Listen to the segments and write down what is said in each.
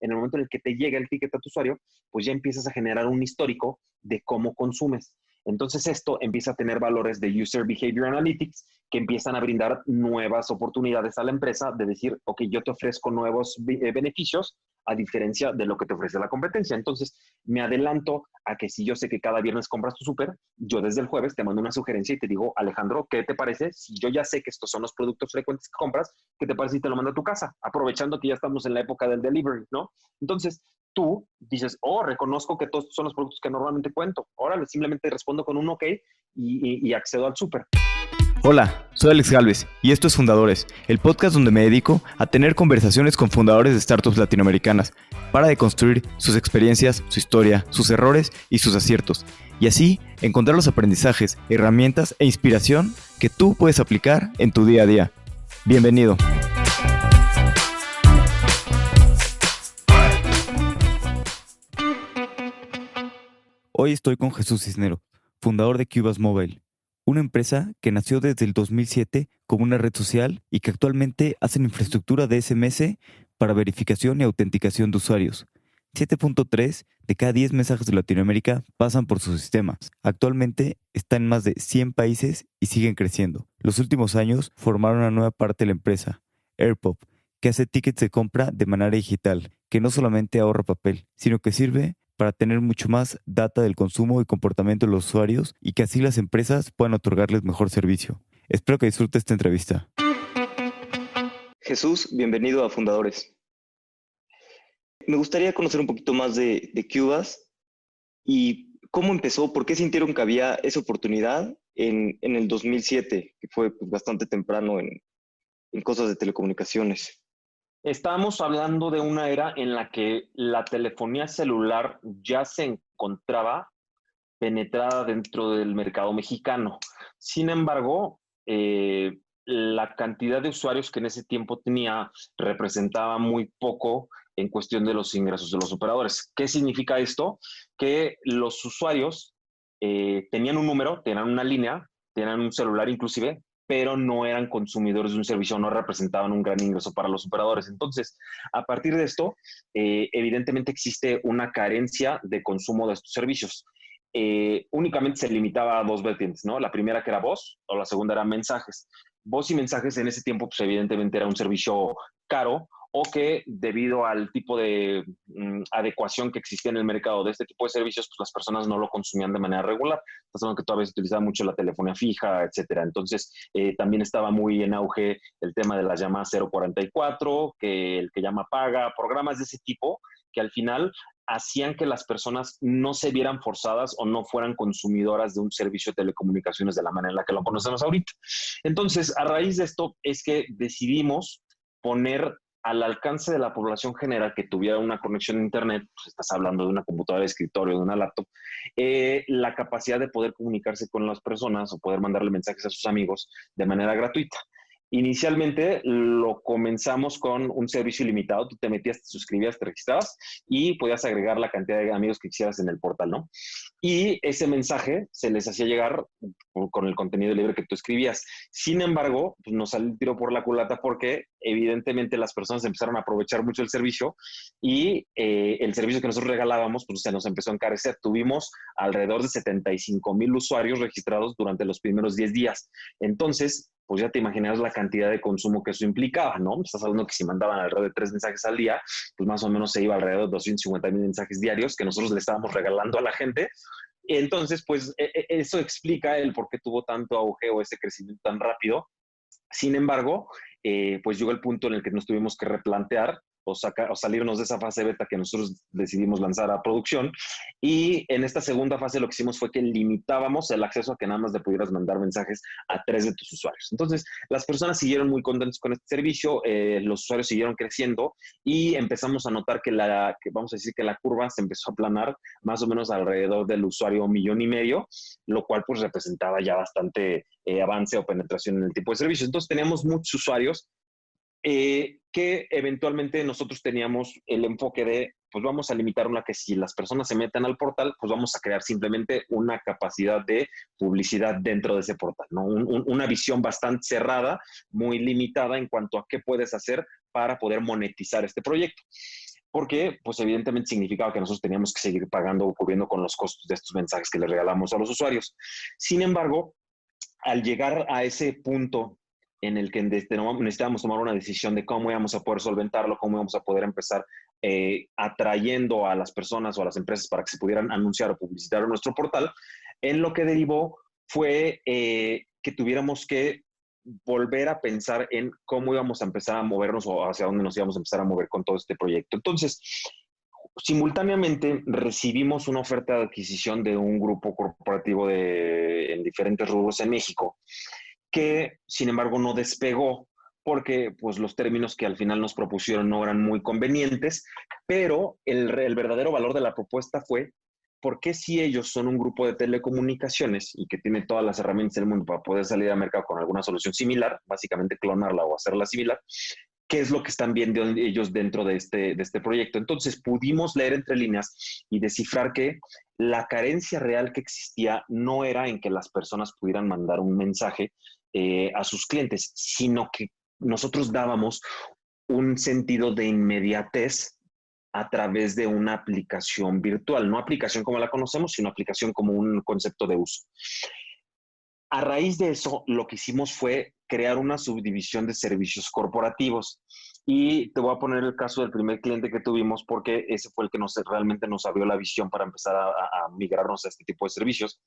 en el momento en el que te llega el ticket a tu usuario, pues ya empiezas a generar un histórico de cómo consumes. Entonces esto empieza a tener valores de User Behavior Analytics que empiezan a brindar nuevas oportunidades a la empresa de decir, ok, yo te ofrezco nuevos beneficios a diferencia de lo que te ofrece la competencia. Entonces, me adelanto a que si yo sé que cada viernes compras tu súper, yo desde el jueves te mando una sugerencia y te digo, Alejandro, ¿qué te parece? Si yo ya sé que estos son los productos frecuentes que compras, ¿qué te parece si te lo mando a tu casa? Aprovechando que ya estamos en la época del delivery, ¿no? Entonces, tú dices, oh, reconozco que todos son los productos que normalmente cuento. Órale, simplemente respondo con un ok y accedo al súper. Hola, soy Alex Galvez y esto es Fundadores, el podcast donde me dedico a tener conversaciones con fundadores de startups latinoamericanas para deconstruir sus experiencias, su historia, sus errores y sus aciertos, y así encontrar los aprendizajes, herramientas e inspiración que tú puedes aplicar en tu día a día. Bienvenido. Hoy estoy con Jesús Cisnero, fundador de Cubas Mobile, una empresa que nació desde el 2007 como una red social y que actualmente hacen infraestructura de SMS para verificación y autenticación de usuarios. 7.3 de cada 10 mensajes de Latinoamérica pasan por sus sistemas. Actualmente está en más de 100 países y siguen creciendo. Los últimos años formaron una nueva parte de la empresa, AirPop, que hace tickets de compra de manera digital, que no solamente ahorra papel, sino que sirve para tener mucho más data del consumo y comportamiento de los usuarios y que así las empresas puedan otorgarles mejor servicio. Espero que disfrutes esta entrevista. Jesús, bienvenido a Fundadores. Me gustaría conocer un poquito más de Cubas y cómo empezó, por qué sintieron que había esa oportunidad en el 2007, que fue pues, bastante temprano en cosas de telecomunicaciones. Estábamos hablando de una era en la que la telefonía celular ya se encontraba penetrada dentro del mercado mexicano. Sin embargo, la cantidad de usuarios que en ese tiempo tenía representaba muy poco en cuestión de los ingresos de los operadores. ¿Qué significa esto? Que los usuarios tenían un número, tenían una línea, tenían un celular inclusive, pero no eran consumidores de un servicio, no representaban un gran ingreso para los operadores. Entonces, a partir de esto, evidentemente existe una carencia de consumo de estos servicios. Únicamente se limitaba a dos vertientes, ¿no? La primera que era voz o la segunda era mensajes. Voz y mensajes en ese tiempo, pues evidentemente era un servicio caro o que debido al tipo de adecuación que existía en el mercado de este tipo de servicios, pues las personas no lo consumían de manera regular. Estás hablando que todavía se utilizaba mucho la telefonía fija, etcétera. Entonces, también estaba muy en auge el tema de las llamadas 044, que el que llama paga, programas de ese tipo, que al final hacían que las personas no se vieran forzadas o no fueran consumidoras de un servicio de telecomunicaciones de la manera en la que lo conocemos ahorita. Entonces, a raíz de esto es que decidimos poner al alcance de la población general que tuviera una conexión a internet, pues estás hablando de una computadora de escritorio, de una laptop, la capacidad de poder comunicarse con las personas o poder mandarle mensajes a sus amigos de manera gratuita. Inicialmente lo comenzamos con un servicio ilimitado. Tú te metías, te suscribías, te registrabas y podías agregar la cantidad de amigos que quisieras en el portal, ¿no? Y ese mensaje se les hacía llegar con el contenido libre que tú escribías. Sin embargo, pues nos salió el tiro por la culata porque evidentemente las personas empezaron a aprovechar mucho el servicio y el servicio que nosotros regalábamos pues se nos empezó a encarecer. Tuvimos alrededor de 75,000 usuarios registrados durante los primeros 10 días. Entonces, pues ya te imaginas la cantidad de consumo que eso implicaba, ¿no? Estás hablando que si mandaban alrededor de 3 mensajes al día, pues más o menos se iba alrededor de 250,000 mensajes diarios que nosotros le estábamos regalando a la gente. Entonces, pues eso explica el por qué tuvo tanto auge o ese crecimiento tan rápido. Sin embargo, pues llegó el punto en el que nos tuvimos que replantear o salirnos de esa fase beta que nosotros decidimos lanzar a producción. Y en esta segunda fase lo que hicimos fue que limitábamos el acceso a que nada más le pudieras mandar mensajes a 3 de tus usuarios. Entonces, las personas siguieron muy contentos con este servicio, los usuarios siguieron creciendo y empezamos a notar que vamos a decir que la curva se empezó a aplanar más o menos alrededor del usuario 1,5 millones, lo cual pues representaba ya bastante avance o penetración en el tipo de servicio. Entonces, teníamos muchos usuarios que eventualmente nosotros teníamos el enfoque de, pues vamos a limitar una que si las personas se meten al portal, pues vamos a crear simplemente una capacidad de publicidad dentro de ese portal, ¿no? Una visión bastante cerrada, muy limitada en cuanto a qué puedes hacer para poder monetizar este proyecto. porque pues evidentemente significaba que nosotros teníamos que seguir pagando o cubriendo con los costos de estos mensajes que le regalamos a los usuarios. Sin embargo, al llegar a ese punto en el que necesitábamos tomar una decisión de cómo íbamos a poder solventarlo, cómo íbamos a poder empezar atrayendo a las personas o a las empresas para que se pudieran anunciar o publicitar en nuestro portal, en lo que derivó fue que tuviéramos que volver a pensar en cómo íbamos a empezar a movernos o hacia dónde nos íbamos a empezar a mover con todo este proyecto. Entonces, simultáneamente recibimos una oferta de adquisición de un grupo corporativo en diferentes rubros en México, que sin embargo no despegó porque pues, los términos que al final nos propusieron no eran muy convenientes, pero el verdadero valor de la propuesta fue por qué si ellos son un grupo de telecomunicaciones y que tiene todas las herramientas del mundo para poder salir al mercado con alguna solución similar, básicamente clonarla o hacerla similar, qué es lo que están viendo ellos dentro de este proyecto. Entonces pudimos leer entre líneas y descifrar que la carencia real que existía no era en que las personas pudieran mandar un mensaje a sus clientes, sino que nosotros dábamos un sentido de inmediatez a través de una aplicación virtual, no aplicación como la conocemos, sino aplicación como un concepto de uso. A raíz de eso, lo que hicimos fue crear una subdivisión de servicios corporativos. Y te voy a poner el caso del primer cliente que tuvimos porque ese fue el que realmente nos abrió la visión para empezar a migrarnos a este tipo de servicios.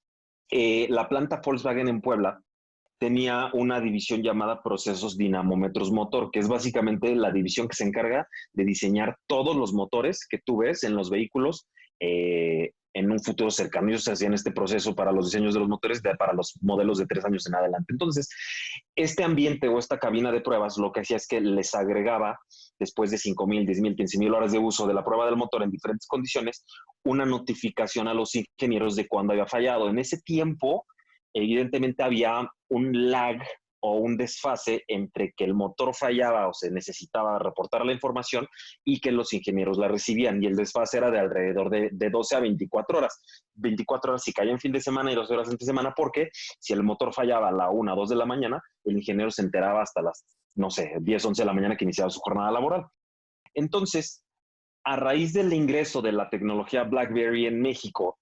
La planta Volkswagen en Puebla tenía una división llamada Procesos Dinamómetros Motor, que es básicamente la división que se encarga de diseñar todos los motores que tú ves en los vehículos en un futuro cercano. Ellos hacían este proceso para los diseños de los motores para los modelos de 3 años en adelante. Entonces, este ambiente o esta cabina de pruebas lo que hacía es que les agregaba, después de 5,000, 10,000, 15,000 horas de uso de la prueba del motor en diferentes condiciones, una notificación a los ingenieros de cuándo había fallado. En ese tiempo, evidentemente había un lag o un desfase entre que el motor fallaba o se necesitaba reportar la información y que los ingenieros la recibían. Y el desfase era de alrededor de 12 a 24 horas. 24 horas si caía en fin de semana y 12 horas entre semana, porque si el motor fallaba a la 1 o 2 de la mañana, el ingeniero se enteraba hasta las, no sé, 10, 11 de la mañana que iniciaba su jornada laboral. Entonces, a raíz del ingreso de la tecnología BlackBerry en México,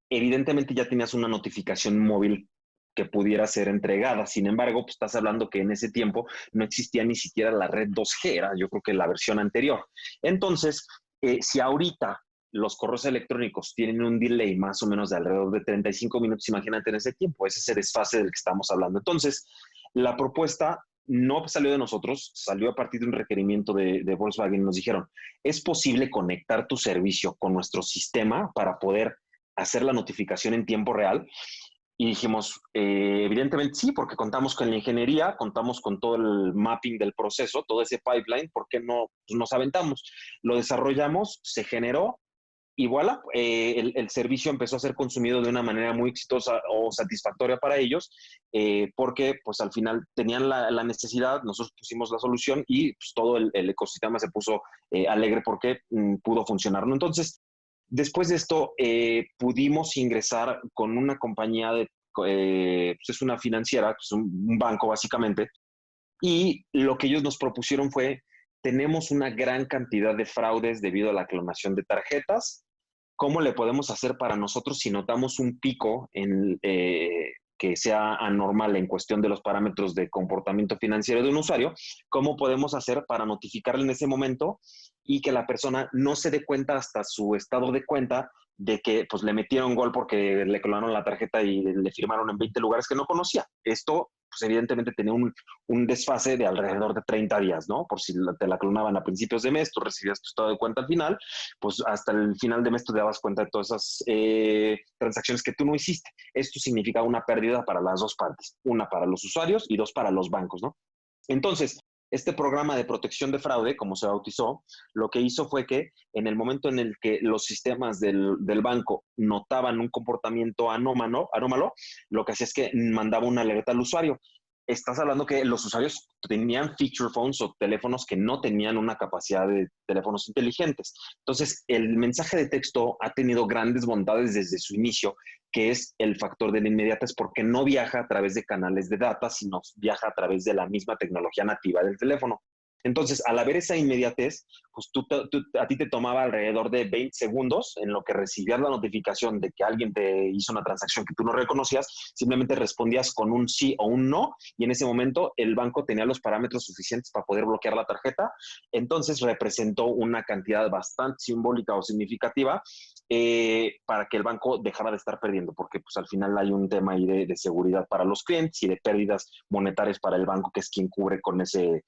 evidentemente ya tenías una notificación móvil que pudiera ser entregada. Sin embargo, pues estás hablando que en ese tiempo no existía ni siquiera la red 2G, era yo creo que la versión anterior. Entonces, si ahorita los correos electrónicos tienen un delay más o menos de alrededor de 35 minutos, imagínate en ese tiempo, es ese desfase del que estamos hablando. Entonces, la propuesta no salió de nosotros, salió a partir de un requerimiento de Volkswagen. Nos dijeron, ¿es posible conectar tu servicio con nuestro sistema para poder hacer la notificación en tiempo real? Y dijimos, evidentemente sí, porque contamos con la ingeniería, contamos con todo el mapping del proceso, todo ese pipeline, ¿por qué no? Pues nos aventamos, lo desarrollamos, se generó y voilà, el servicio empezó a ser consumido de una manera muy exitosa o satisfactoria para ellos, porque pues al final tenían la necesidad, nosotros pusimos la solución y pues, todo el ecosistema se puso alegre porque pudo funcionar, ¿no? Entonces, después de esto, pudimos ingresar con una compañía pues es una financiera, pues un banco básicamente, y lo que ellos nos propusieron fue, tenemos una gran cantidad de fraudes debido a la clonación de tarjetas. ¿Cómo le podemos hacer para nosotros si notamos un pico que sea anormal en cuestión de los parámetros de comportamiento financiero de un usuario? ¿Cómo podemos hacer para notificarle en ese momento y que la persona no se dé cuenta hasta su estado de cuenta de que pues, le metieron gol porque le clonaron la tarjeta y le firmaron en 20 lugares que no conocía? Esto pues evidentemente tenía un desfase de alrededor de 30 días, ¿no? Por si te la clonaban a principios de mes, tú recibías tu estado de cuenta al final, pues hasta el final de mes tú te dabas cuenta de todas esas transacciones que tú no hiciste. Esto significa una pérdida para las dos partes, una para los usuarios y dos para los bancos, ¿no? Entonces, este programa de protección de fraude, como se bautizó, lo que hizo fue que en el momento en el que los sistemas del banco notaban un comportamiento anómalo, lo que hacía es que mandaba una alerta al usuario. Estás hablando que los usuarios tenían feature phones o teléfonos que no tenían una capacidad de teléfonos inteligentes. Entonces, el mensaje de texto ha tenido grandes bondades desde su inicio, que es el factor de la inmediatez, porque no viaja a través de canales de data, sino viaja a través de la misma tecnología nativa del teléfono. Entonces, al haber esa inmediatez, pues a ti te tomaba alrededor de 20 segundos en lo que recibías la notificación de que alguien te hizo una transacción que tú no reconocías, simplemente respondías con un sí o un no, y en ese momento el banco tenía los parámetros suficientes para poder bloquear la tarjeta. Entonces representó una cantidad bastante simbólica o significativa para que el banco dejara de estar perdiendo, porque pues al final hay un tema ahí de seguridad para los clientes y de pérdidas monetarias para el banco, que es quien cubre con ese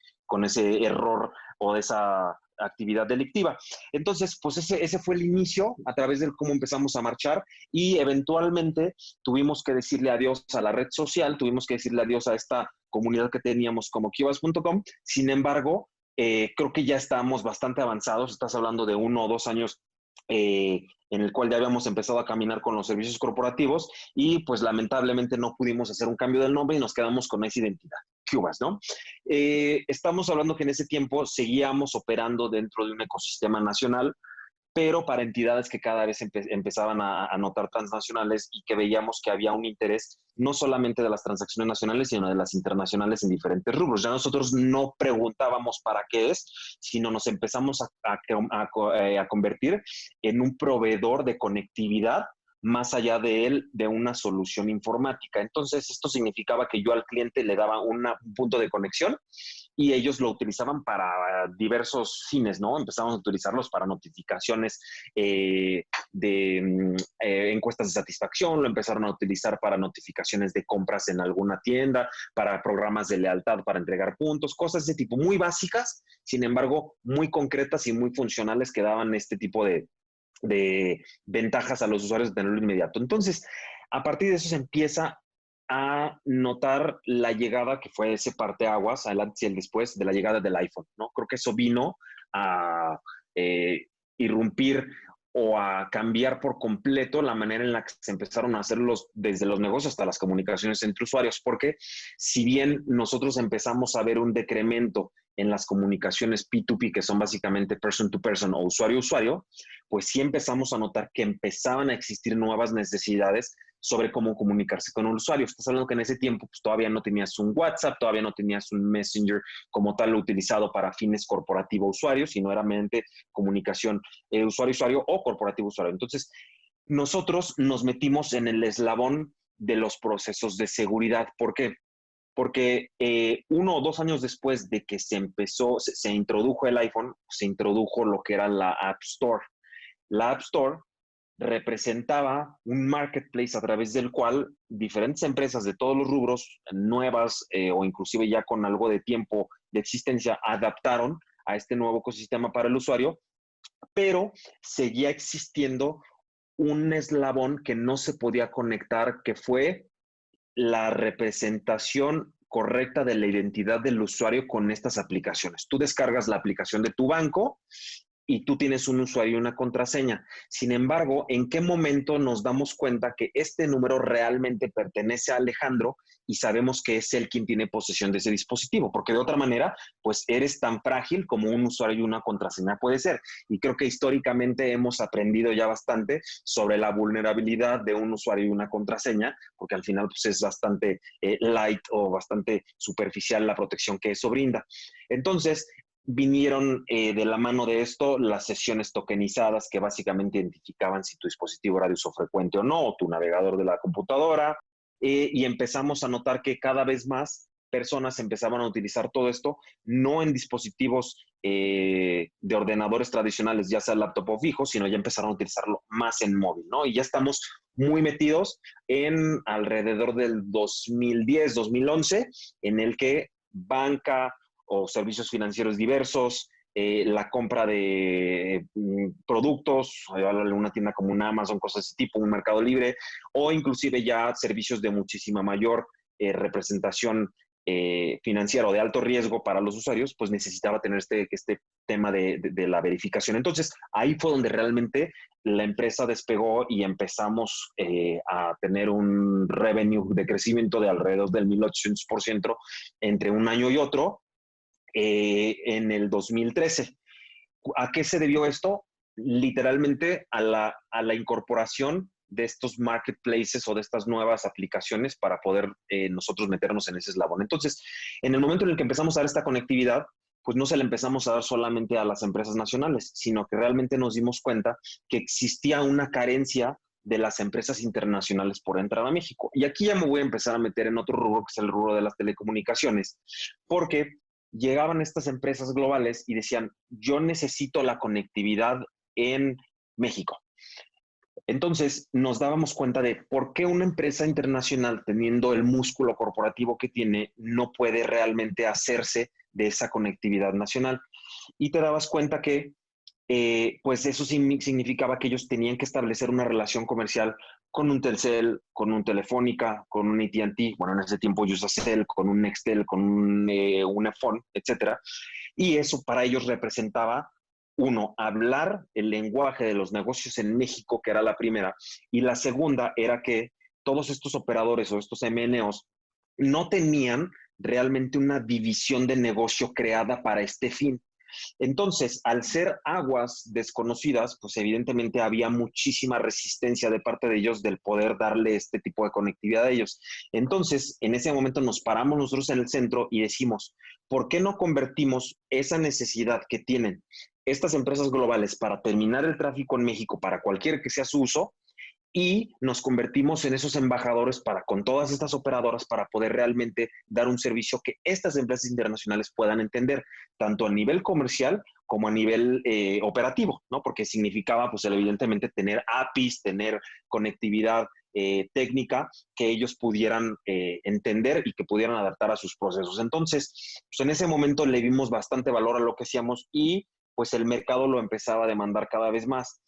error o esa actividad delictiva. Entonces, pues ese fue el inicio a través de cómo empezamos a marchar, y eventualmente tuvimos que decirle adiós a la red social, tuvimos que decirle adiós a esta comunidad que teníamos como Qbuzz.com. Sin embargo, creo que ya estábamos bastante avanzados. Estás hablando de 1 o 2 años en el cual ya habíamos empezado a caminar con los servicios corporativos, y pues lamentablemente no pudimos hacer un cambio del nombre y nos quedamos con esa identidad, Qbuzz, ¿no? Estamos hablando que en ese tiempo seguíamos operando dentro de un ecosistema nacional, pero para entidades que cada vez empezaban a notar transnacionales, y que veíamos que había un interés no solamente de las transacciones nacionales, sino de las internacionales en diferentes rubros. Ya nosotros no preguntábamos para qué es, sino nos empezamos a convertir en un proveedor de conectividad más allá de él, de una solución informática. Entonces, esto significaba que yo al cliente le daba un punto de conexión, y ellos lo utilizaban para diversos fines, ¿no? Empezamos a utilizarlos para notificaciones de encuestas de satisfacción, lo empezaron a utilizar para notificaciones de compras en alguna tienda, para programas de lealtad, para entregar puntos, cosas de tipo muy básicas, sin embargo, muy concretas y muy funcionales, que daban este tipo de ventajas a los usuarios de tenerlo inmediato. Entonces, a partir de eso se empieza a notar la llegada, que fue ese parteaguas, al antes y el después de la llegada del iPhone, ¿no? Creo que eso vino a irrumpir o a cambiar por completo la manera en la que se empezaron a hacer desde los negocios hasta las comunicaciones entre usuarios, porque si bien nosotros empezamos a ver un decremento en las comunicaciones P2P, que son básicamente person to person o usuario a usuario, pues sí empezamos a notar que empezaban a existir nuevas necesidades sobre cómo comunicarse con un usuario. Estás hablando que en ese tiempo pues, todavía no tenías un WhatsApp, todavía no tenías un Messenger como tal utilizado para fines corporativo-usuario, sino era meramente comunicación usuario-usuario o corporativo-usuario. Entonces, nosotros nos metimos en el eslabón de los procesos de seguridad. ¿Por qué? Porque 1 o 2 años después de que se introdujo el iPhone, se introdujo lo que era la App Store. La App Store representaba un marketplace a través del cual diferentes empresas de todos los rubros, nuevas o inclusive ya con algo de tiempo de existencia, adaptaron a este nuevo ecosistema para el usuario, pero seguía existiendo un eslabón que no se podía conectar, que fue la representación correcta de la identidad del usuario con estas aplicaciones. Tú descargas la aplicación de tu banco y tú tienes un usuario y una contraseña. Sin embargo, ¿en qué momento nos damos cuenta que este número realmente pertenece a Alejandro y sabemos que es él quien tiene posesión de ese dispositivo? Porque de otra manera, pues eres tan frágil como un usuario y una contraseña puede ser. Y creo que históricamente hemos aprendido ya bastante sobre la vulnerabilidad de un usuario y una contraseña, porque al final pues es bastante light o bastante superficial la protección que eso brinda. Entonces, vinieron de la mano de esto las sesiones tokenizadas, que básicamente identificaban si tu dispositivo era de uso frecuente o no, o tu navegador de la computadora, y empezamos a notar que cada vez más personas empezaban a utilizar todo esto, no en dispositivos de ordenadores tradicionales, ya sea laptop o fijo, sino ya empezaron a utilizarlo más en móvil, ¿no? Y ya estamos muy metidos en alrededor del 2010, 2011, en el que banca o servicios financieros diversos, la compra de productos, una tienda como un Amazon, cosas de ese tipo, un Mercado Libre, o inclusive ya servicios de muchísima mayor representación financiera o de alto riesgo para los usuarios, pues necesitaba tener este tema de la verificación. Entonces, ahí fue donde realmente la empresa despegó y empezamos a tener un revenue de crecimiento de alrededor del 1800% entre un año y otro, en el 2013. ¿A qué se debió esto? Literalmente a la incorporación de estos marketplaces o de estas nuevas aplicaciones para poder nosotros meternos en ese eslabón. Entonces, en el momento en el que empezamos a dar esta conectividad, pues no se la empezamos a dar solamente a las empresas nacionales, sino que realmente nos dimos cuenta que existía una carencia de las empresas internacionales por entrar a México. Y aquí ya me voy a empezar a meter en otro rubro, que es el rubro de las telecomunicaciones, porque llegaban estas empresas globales y decían, yo necesito la conectividad en México. Entonces nos dábamos cuenta de por qué una empresa internacional, teniendo el músculo corporativo que tiene, no puede realmente hacerse de esa conectividad nacional. Y te dabas cuenta que pues eso significaba que ellos tenían que establecer una relación comercial con un Telcel, con un Telefónica, con un AT&T, bueno, en ese tiempo Usacell, con un Nextel, con un iPhone, etcétera. Y eso para ellos representaba, uno, hablar el lenguaje de los negocios en México, que era la primera, y la segunda era que todos estos operadores o estos MNOs no tenían realmente una división de negocio creada para este fin. Entonces, al ser aguas desconocidas, pues evidentemente había muchísima resistencia de parte de ellos del poder darle este tipo de conectividad a ellos. Entonces, en ese momento nos paramos nosotros en el centro y decimos, ¿por qué no convertimos esa necesidad que tienen estas empresas globales para terminar el tráfico en México para cualquier que sea su uso, y nos convertimos en esos embajadores para con todas estas operadoras para poder realmente dar un servicio que estas empresas internacionales puedan entender, tanto a nivel comercial como a nivel operativo, ¿no? Porque significaba, pues, evidentemente, tener APIs, tener conectividad técnica que ellos pudieran entender y que pudieran adaptar a sus procesos. Entonces, pues en ese momento le vimos bastante valor a lo que hacíamos y pues el mercado lo empezaba a demandar cada vez más.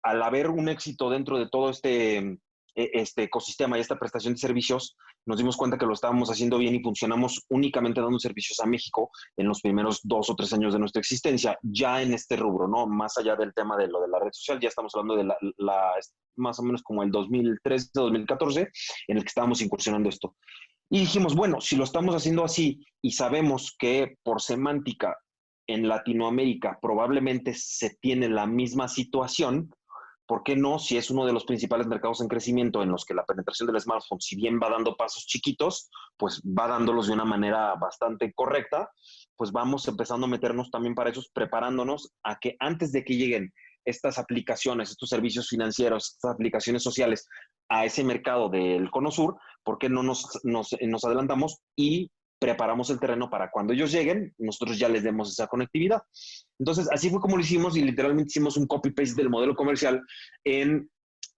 Al haber un éxito dentro de todo este ecosistema y esta prestación de servicios, nos dimos cuenta que lo estábamos haciendo bien y funcionamos únicamente dando servicios a México en los primeros 2 o 3 años de nuestra existencia, ya en este rubro, ¿no? Más allá del tema de lo de la red social, ya estamos hablando de más o menos como el 2013, 2014, en el que estábamos incursionando esto. Y dijimos, bueno, si lo estamos haciendo así y sabemos que por semántica en Latinoamérica probablemente se tiene la misma situación, ¿por qué no? Si es uno de los principales mercados en crecimiento en los que la penetración del smartphone, si bien va dando pasos chiquitos, pues va dándolos de una manera bastante correcta, pues vamos empezando a meternos también para eso, preparándonos a que antes de que lleguen estas aplicaciones, estos servicios financieros, estas aplicaciones sociales a ese mercado del Cono Sur, ¿por qué no nos adelantamos y preparamos el terreno para cuando ellos lleguen, nosotros ya les demos esa conectividad? Entonces, así fue como lo hicimos y literalmente hicimos un copy-paste del modelo comercial en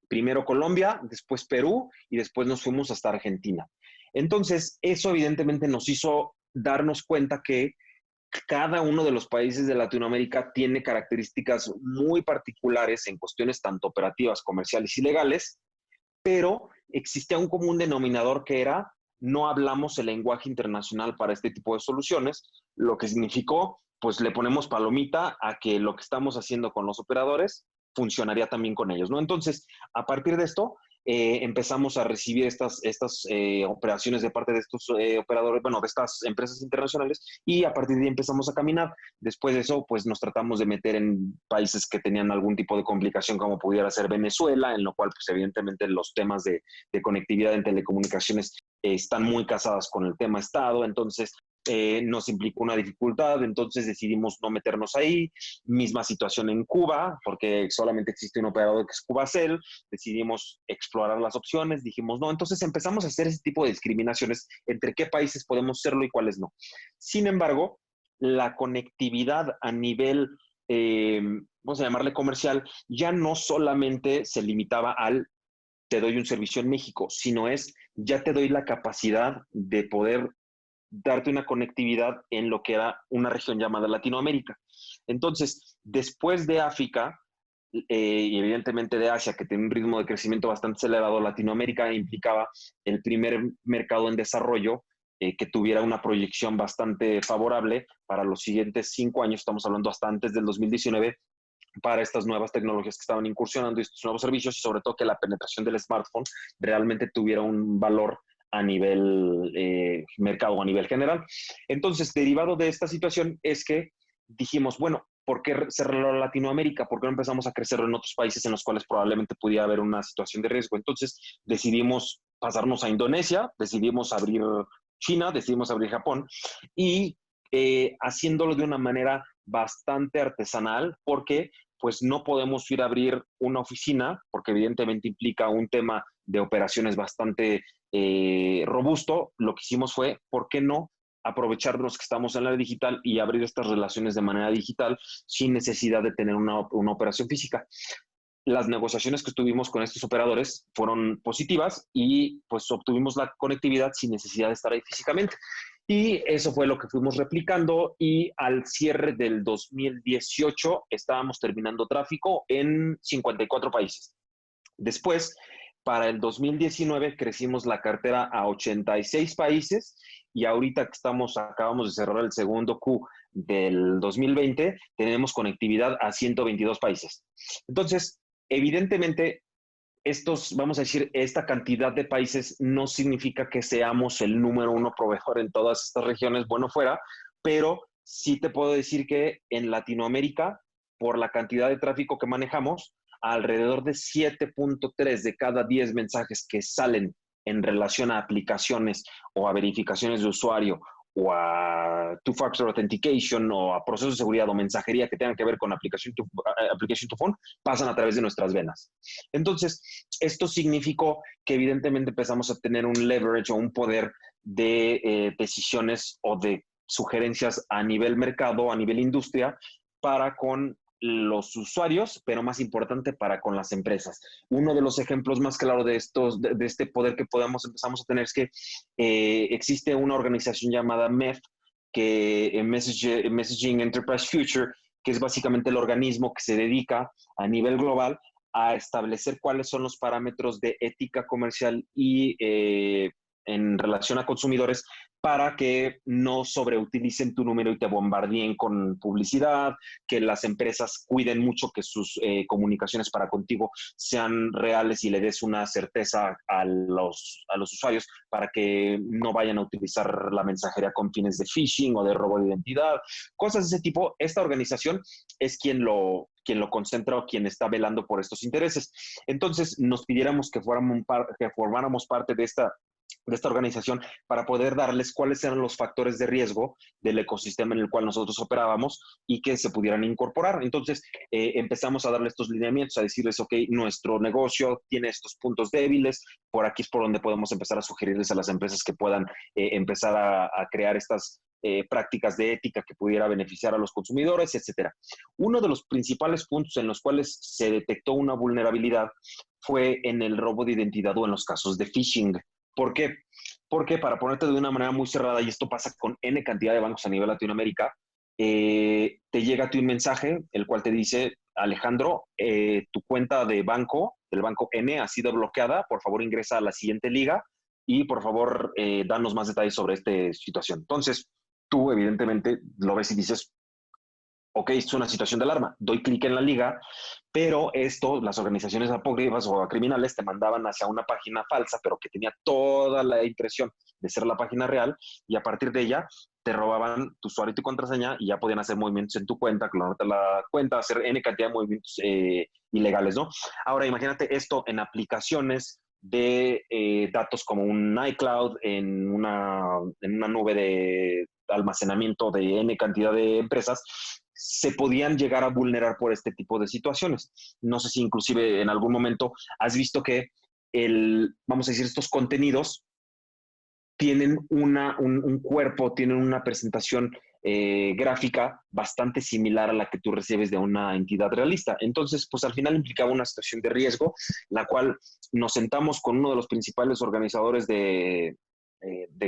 primero Colombia, después Perú y después nos fuimos hasta Argentina. Entonces, eso evidentemente nos hizo darnos cuenta que cada uno de los países de Latinoamérica tiene características muy particulares en cuestiones tanto operativas, comerciales y legales, pero existía un común denominador que era no hablamos el lenguaje internacional para este tipo de soluciones, lo que significó, pues le ponemos palomita a que lo que estamos haciendo con los operadores funcionaría también con ellos, ¿no? Entonces, a partir de esto, empezamos a recibir estas operaciones de parte de estos operadores, bueno, de estas empresas internacionales, y a partir de ahí empezamos a caminar. Después de eso, pues nos tratamos de meter en países que tenían algún tipo de complicación, como pudiera ser Venezuela, en lo cual, pues evidentemente los temas de conectividad en telecomunicaciones están muy casadas con el tema Estado, entonces nos implicó una dificultad, entonces decidimos no meternos ahí. Misma situación en Cuba, porque solamente existe un operador que es Cubacel, decidimos explorar las opciones, dijimos no, entonces empezamos a hacer ese tipo de discriminaciones entre qué países podemos hacerlo y cuáles no. Sin embargo, la conectividad a nivel, vamos a llamarle comercial, ya no solamente se limitaba al te doy un servicio en México, sino es ya te doy la capacidad de poder darte una conectividad en lo que era una región llamada Latinoamérica. Entonces, después de África, y evidentemente de Asia, que tiene un ritmo de crecimiento bastante acelerado, Latinoamérica implicaba el primer mercado en desarrollo que tuviera una proyección bastante favorable para los siguientes 5 años, estamos hablando hasta antes del 2019, para estas nuevas tecnologías que estaban incursionando y estos nuevos servicios, y sobre todo que la penetración del smartphone realmente tuviera un valor a nivel mercado, a nivel general. Entonces, derivado de esta situación es que dijimos, bueno, ¿por qué cerrarlo a Latinoamérica? ¿Por qué no empezamos a crecerlo en otros países en los cuales probablemente pudiera haber una situación de riesgo? Entonces, decidimos pasarnos a Indonesia, decidimos abrir China, decidimos abrir Japón, y haciéndolo de una manera bastante artesanal, porque pues no podemos ir a abrir una oficina, porque evidentemente implica un tema de operaciones bastante robusto. Lo que hicimos fue, ¿por qué no aprovecharnos que estamos en la digital y abrir estas relaciones de manera digital sin necesidad de tener una operación física? Las negociaciones que tuvimos con estos operadores fueron positivas y pues obtuvimos la conectividad sin necesidad de estar ahí físicamente. Y eso fue lo que fuimos replicando, y al cierre del 2018 estábamos terminando tráfico en 54 países. Después, para el 2019 crecimos la cartera a 86 países, y ahorita que acabamos de cerrar el segundo Q del 2020, tenemos conectividad a 122 países. Entonces, evidentemente, vamos a decir, esta cantidad de países no significa que seamos el número uno proveedor en todas estas regiones, bueno fuera, pero sí te puedo decir que en Latinoamérica, por la cantidad de tráfico que manejamos, alrededor de 7.3 de cada 10 mensajes que salen en relación a aplicaciones o a verificaciones de usuario o a two-factor authentication o a procesos de seguridad o mensajería que tengan que ver con application to phone, pasan a través de nuestras venas. Entonces, esto significó que evidentemente empezamos a tener un leverage o un poder de decisiones o de sugerencias a nivel mercado, a nivel industria, para con los usuarios, pero más importante para con las empresas. Uno de los ejemplos más claros de este poder que empezamos a tener es que existe una organización llamada MEF, Messaging Enterprise Future, que es básicamente el organismo que se dedica a nivel global a establecer cuáles son los parámetros de ética comercial y en relación a consumidores, para que no sobreutilicen tu número y te bombardeen con publicidad, que las empresas cuiden mucho que sus comunicaciones para contigo sean reales y le des una certeza a los usuarios para que no vayan a utilizar la mensajería con fines de phishing o de robo de identidad, cosas de ese tipo. Esta organización es quien lo concentra o quien está velando por estos intereses. Entonces, nos pidiéramos que formáramos parte de esta organización para poder darles cuáles eran los factores de riesgo del ecosistema en el cual nosotros operábamos y que se pudieran incorporar. Entonces, empezamos a darle estos lineamientos, a decirles, ok, nuestro negocio tiene estos puntos débiles, por aquí es por donde podemos empezar a sugerirles a las empresas que puedan empezar a crear estas prácticas de ética que pudiera beneficiar a los consumidores, etcétera. Uno de los principales puntos en los cuales se detectó una vulnerabilidad fue en el robo de identidad o en los casos de phishing. ¿Por qué? Porque, para ponerte de una manera muy cerrada, y esto pasa con N cantidad de bancos a nivel Latinoamérica, te llega a ti un mensaje, el cual te dice, Alejandro, tu cuenta de banco, del banco N, ha sido bloqueada, por favor ingresa a la siguiente liga y por favor danos más detalles sobre esta situación. Entonces, tú evidentemente lo ves y dices, ok, es una situación de alarma, doy clic en la liga, pero las organizaciones apócrifas o criminales te mandaban hacia una página falsa, pero que tenía toda la impresión de ser la página real, y a partir de ella te robaban tu usuario y tu contraseña, y ya podían hacer movimientos en tu cuenta, clonarte la cuenta, hacer N cantidad de movimientos ilegales, ¿no? Ahora, imagínate esto en aplicaciones de datos como un iCloud, en una nube de almacenamiento de N cantidad de empresas, se podían llegar a vulnerar por este tipo de situaciones. No sé si inclusive en algún momento has visto que vamos a decir, estos contenidos tienen un cuerpo, tienen una presentación gráfica bastante similar a la que tú recibes de una entidad realista. Entonces, pues al final implicaba una situación de riesgo, la cual nos sentamos con uno de los principales organizadores de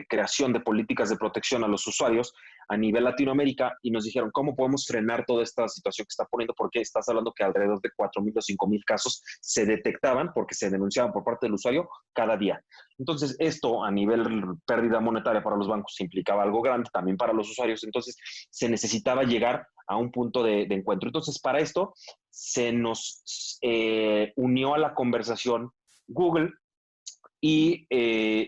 creación de políticas de protección a los usuarios a nivel Latinoamérica, y nos dijeron, ¿cómo podemos frenar toda esta situación que está poniendo? Porque estás hablando que alrededor de 4,000 o 5,000 casos se detectaban porque se denunciaban por parte del usuario cada día. Entonces, esto a nivel pérdida monetaria para los bancos implicaba algo grande, también para los usuarios. Entonces, se necesitaba llegar a un punto de encuentro. Entonces, para esto se nos unió a la conversación Google, y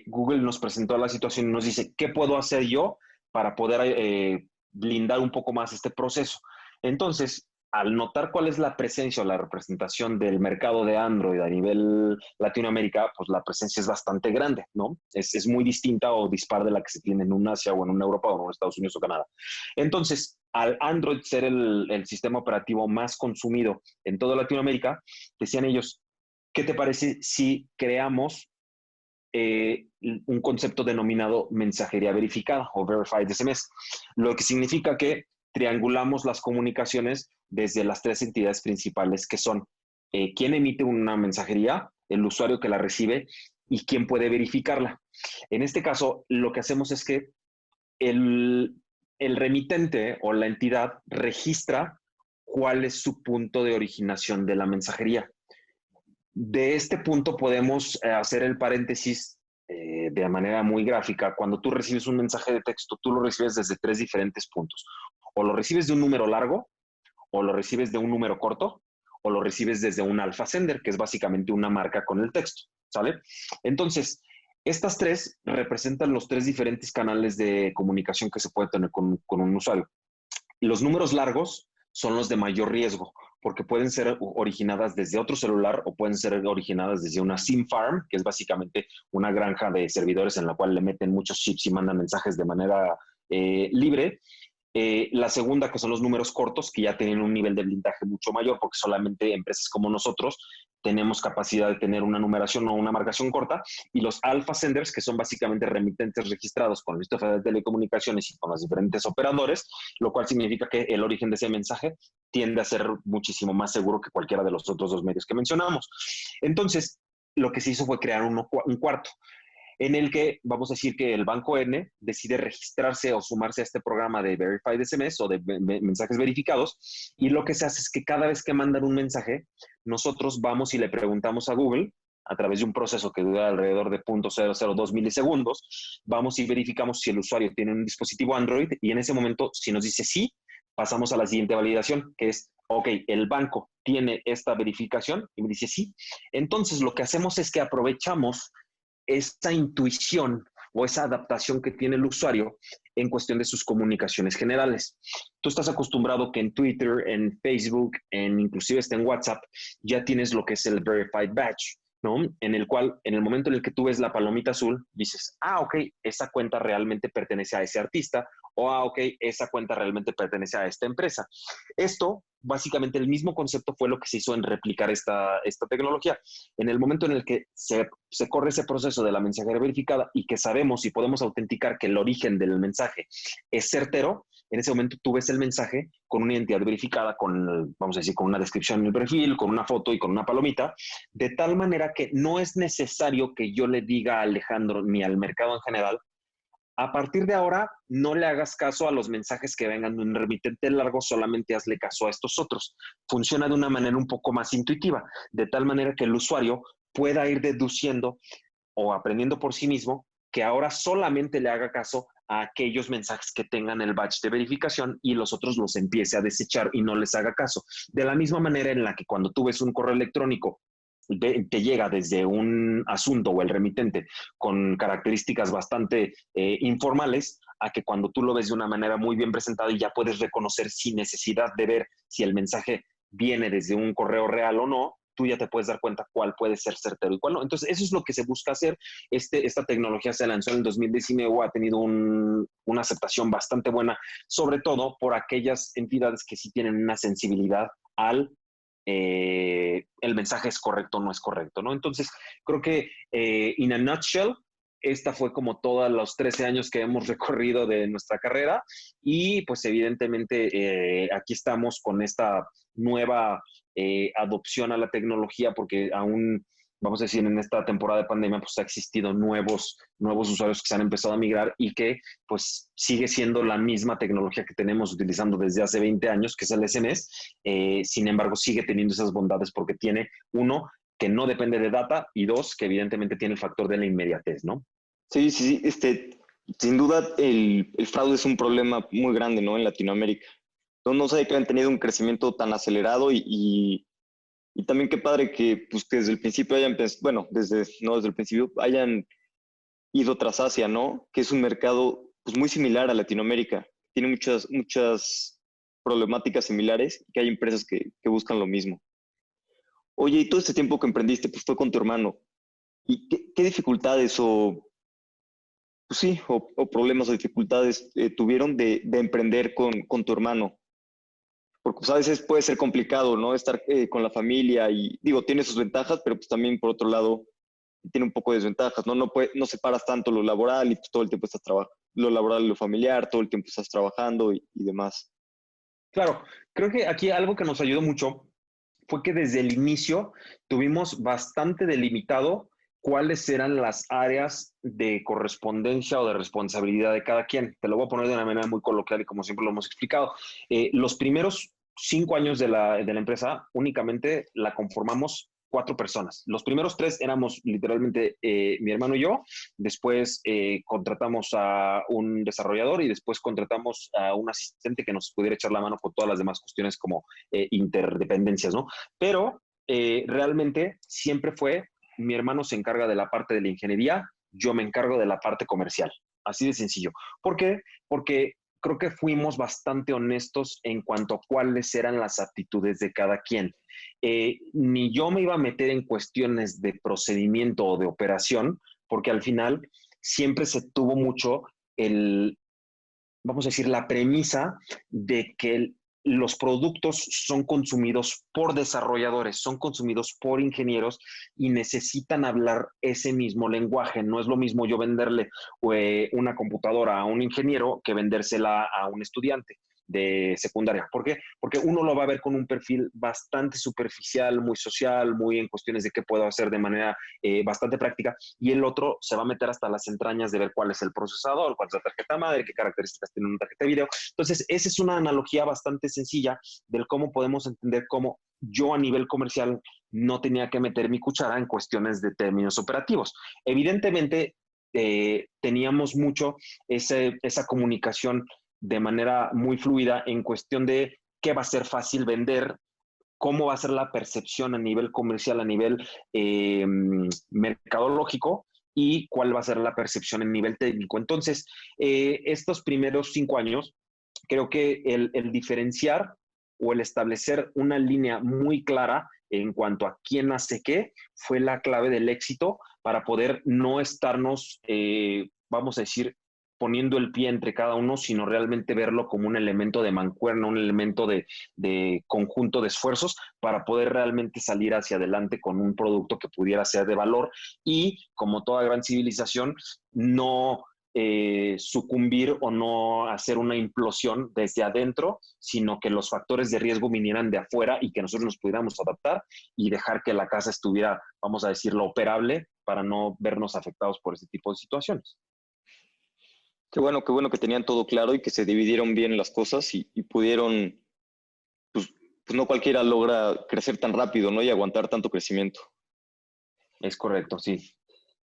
Google nos presentó la situación y nos dice, ¿qué puedo hacer yo para poder blindar un poco más este proceso? Entonces, al notar cuál es la presencia o la representación del mercado de Android a nivel Latinoamérica, pues la presencia es bastante grande, ¿no? Es muy distinta o dispar de la que se tiene en un Asia o en una Europa o en Estados Unidos o Canadá. Entonces, al Android ser el sistema operativo más consumido en toda Latinoamérica, decían ellos, ¿qué te parece si creamos un concepto denominado mensajería verificada o Verified SMS? Lo que significa que triangulamos las comunicaciones desde las tres entidades principales que son quién emite una mensajería, el usuario que la recibe y quién puede verificarla. En este caso, lo que hacemos es que el, el remitente o la entidad registra cuál es su punto de originación de la mensajería. De este punto podemos hacer el paréntesis de manera muy gráfica. Cuando tú recibes un mensaje de texto, tú lo recibes desde tres diferentes puntos. O lo recibes de un número largo, o lo recibes de un número corto, o lo recibes desde un alpha sender, que es básicamente una marca con el texto, ¿sale? Entonces, estas tres representan los tres diferentes canales de comunicación que se puede tener con un usuario. Los números largos son los de mayor riesgo, porque pueden ser originadas desde otro celular o pueden ser originadas desde una SIM farm, que es básicamente una granja de servidores en la cual le meten muchos chips y mandan mensajes de manera libre. La segunda, que son los números cortos, que ya tienen un nivel de blindaje mucho mayor, porque solamente empresas como nosotros tenemos capacidad de tener una numeración o una marcación corta. Y los alpha senders, que son básicamente remitentes registrados con el Instituto Federal de Telecomunicaciones y con los diferentes operadores, lo cual significa que el origen de ese mensaje tiende a ser muchísimo más seguro que cualquiera de los otros dos medios que mencionamos. Entonces, lo que se hizo fue crear un cuarto, en el que vamos a decir que el banco N decide registrarse o sumarse a este programa de Verified SMS o de mensajes verificados, y lo que se hace es que cada vez que mandan un mensaje, nosotros vamos y le preguntamos a Google, a través de un proceso que dura alrededor de 0.002 milisegundos, vamos y verificamos si el usuario tiene un dispositivo Android, y en ese momento, si nos dice sí, pasamos a la siguiente validación, que es, ok, el banco tiene esta verificación, y me dice sí. Entonces, lo que hacemos es que aprovechamos esa intuición o esa adaptación que tiene el usuario en cuestión de sus comunicaciones generales. Tú estás acostumbrado que en Twitter, en Facebook, inclusive en WhatsApp, ya tienes lo que es el Verified Badge, ¿no? En el cual, en el momento en el que tú ves la palomita azul, dices, ah, ok, esa cuenta realmente pertenece a ese artista, o ah, ok, esa cuenta realmente pertenece a esta empresa. Esto, básicamente, el mismo concepto fue lo que se hizo en replicar esta tecnología. En el momento en el que se corre ese proceso de la mensajería verificada y que sabemos y podemos autenticar que el origen del mensaje es certero, en ese momento tú ves el mensaje con una identidad verificada, con, vamos a decir, con una descripción en el perfil, con una foto y con una palomita, de tal manera que no es necesario que yo le diga a Alejandro ni al mercado en general, a partir de ahora, no le hagas caso a los mensajes que vengan de un remitente largo, solamente hazle caso a estos otros. Funciona de una manera un poco más intuitiva, de tal manera que el usuario pueda ir deduciendo o aprendiendo por sí mismo que ahora solamente le haga caso a aquellos mensajes que tengan el badge de verificación y los otros los empiece a desechar y no les haga caso. De la misma manera en la que cuando tú ves un correo electrónico te llega desde un asunto o el remitente con características bastante informales, a que cuando tú lo ves de una manera muy bien presentada y ya puedes reconocer sin necesidad de ver si el mensaje viene desde un correo real o no, tú ya te puedes dar cuenta cuál puede ser certero y cuál no. Entonces, eso es lo que se busca hacer. Esta tecnología se lanzó en el 2019, ha tenido una aceptación bastante buena, sobre todo por aquellas entidades que sí tienen una sensibilidad al el mensaje es correcto o no es correcto, ¿no? Entonces, creo que in a nutshell, esta fue como todos los 13 años que hemos recorrido de nuestra carrera, y pues evidentemente aquí estamos con esta nueva adopción a la tecnología, porque aún, vamos a decir, en esta temporada de pandemia pues ha existido nuevos usuarios que se han empezado a migrar y que pues sigue siendo la misma tecnología que tenemos utilizando desde hace 20 años, que es el SMS. Sin embargo, sigue teniendo esas bondades porque tiene, uno, que no depende de data, y dos, que evidentemente tiene el factor de la inmediatez, ¿no? Sí, sí, sí, sin duda el fraude es un problema muy grande, ¿no? En Latinoamérica. No sé que han tenido un crecimiento tan acelerado y también qué padre que, pues, que desde el principio hayan, bueno, no desde el principio, hayan ido tras Asia, ¿no? Que es un mercado pues, muy similar a Latinoamérica. Tiene muchas problemáticas similares y que hay empresas que buscan lo mismo. Oye, y todo este tiempo que emprendiste, pues fue con tu hermano. ¿Y qué dificultades pues sí, o problemas o dificultades tuvieron de emprender con tu hermano? Porque pues, a veces puede ser complicado, ¿no? Estar con la familia y, digo, tiene sus ventajas, pero pues también por otro lado tiene un poco de desventajas, ¿no? No separas tanto lo laboral y pues, todo el tiempo estás trabajando, lo laboral y lo familiar, todo el tiempo estás trabajando y demás. Claro, creo que aquí algo que nos ayudó mucho fue que desde el inicio tuvimos bastante delimitado cuáles eran las áreas de correspondencia o de responsabilidad de cada quien. Te lo voy a poner de una manera muy coloquial y como siempre lo hemos explicado. Los primeros 5 años de la empresa únicamente la conformamos 4 personas. Los primeros 3 éramos literalmente mi hermano y yo. Después contratamos a un desarrollador y después contratamos a un asistente que nos pudiera echar la mano con todas las demás cuestiones como interdependencias, ¿no? Pero realmente siempre fue, mi hermano se encarga de la parte de la ingeniería, yo me encargo de la parte comercial. Así de sencillo. ¿Por qué? Porque creo que fuimos bastante honestos en cuanto a cuáles eran las aptitudes de cada quien. Ni yo me iba a meter en cuestiones de procedimiento o de operación, porque al final siempre se tuvo mucho el, vamos a decir, la premisa de que los productos son consumidos por desarrolladores, son consumidos por ingenieros y necesitan hablar ese mismo lenguaje. No es lo mismo yo venderle una computadora a un ingeniero que vendérsela a un estudiante de secundaria. ¿Por qué? Porque uno lo va a ver con un perfil bastante superficial, muy social, muy en cuestiones de qué puedo hacer de manera bastante práctica, y el otro se va a meter hasta las entrañas de ver cuál es el procesador, cuál es la tarjeta madre, qué características tiene una tarjeta de video. Entonces, esa es una analogía bastante sencilla del cómo podemos entender cómo yo a nivel comercial no tenía que meter mi cuchara en cuestiones de términos operativos. Evidentemente, teníamos mucho esa comunicación de manera muy fluida en cuestión de qué va a ser fácil vender, cómo va a ser la percepción a nivel comercial, a nivel mercadológico y cuál va a ser la percepción en nivel técnico. Entonces, estos primeros 5 años, creo que el diferenciar o el establecer una línea muy clara en cuanto a quién hace qué fue la clave del éxito para poder no estarnos, vamos a decir, poniendo el pie entre cada uno, sino realmente verlo como un elemento de mancuerna, un elemento de conjunto de esfuerzos para poder realmente salir hacia adelante con un producto que pudiera ser de valor y, como toda gran civilización, no sucumbir o no hacer una implosión desde adentro, sino que los factores de riesgo vinieran de afuera y que nosotros nos pudiéramos adaptar y dejar que la casa estuviera, vamos a decirlo, operable para no vernos afectados por ese tipo de situaciones. Qué bueno que tenían todo claro y que se dividieron bien las cosas y pudieron, pues, pues no cualquiera logra crecer tan rápido, ¿no? Y aguantar tanto crecimiento. Es correcto, sí.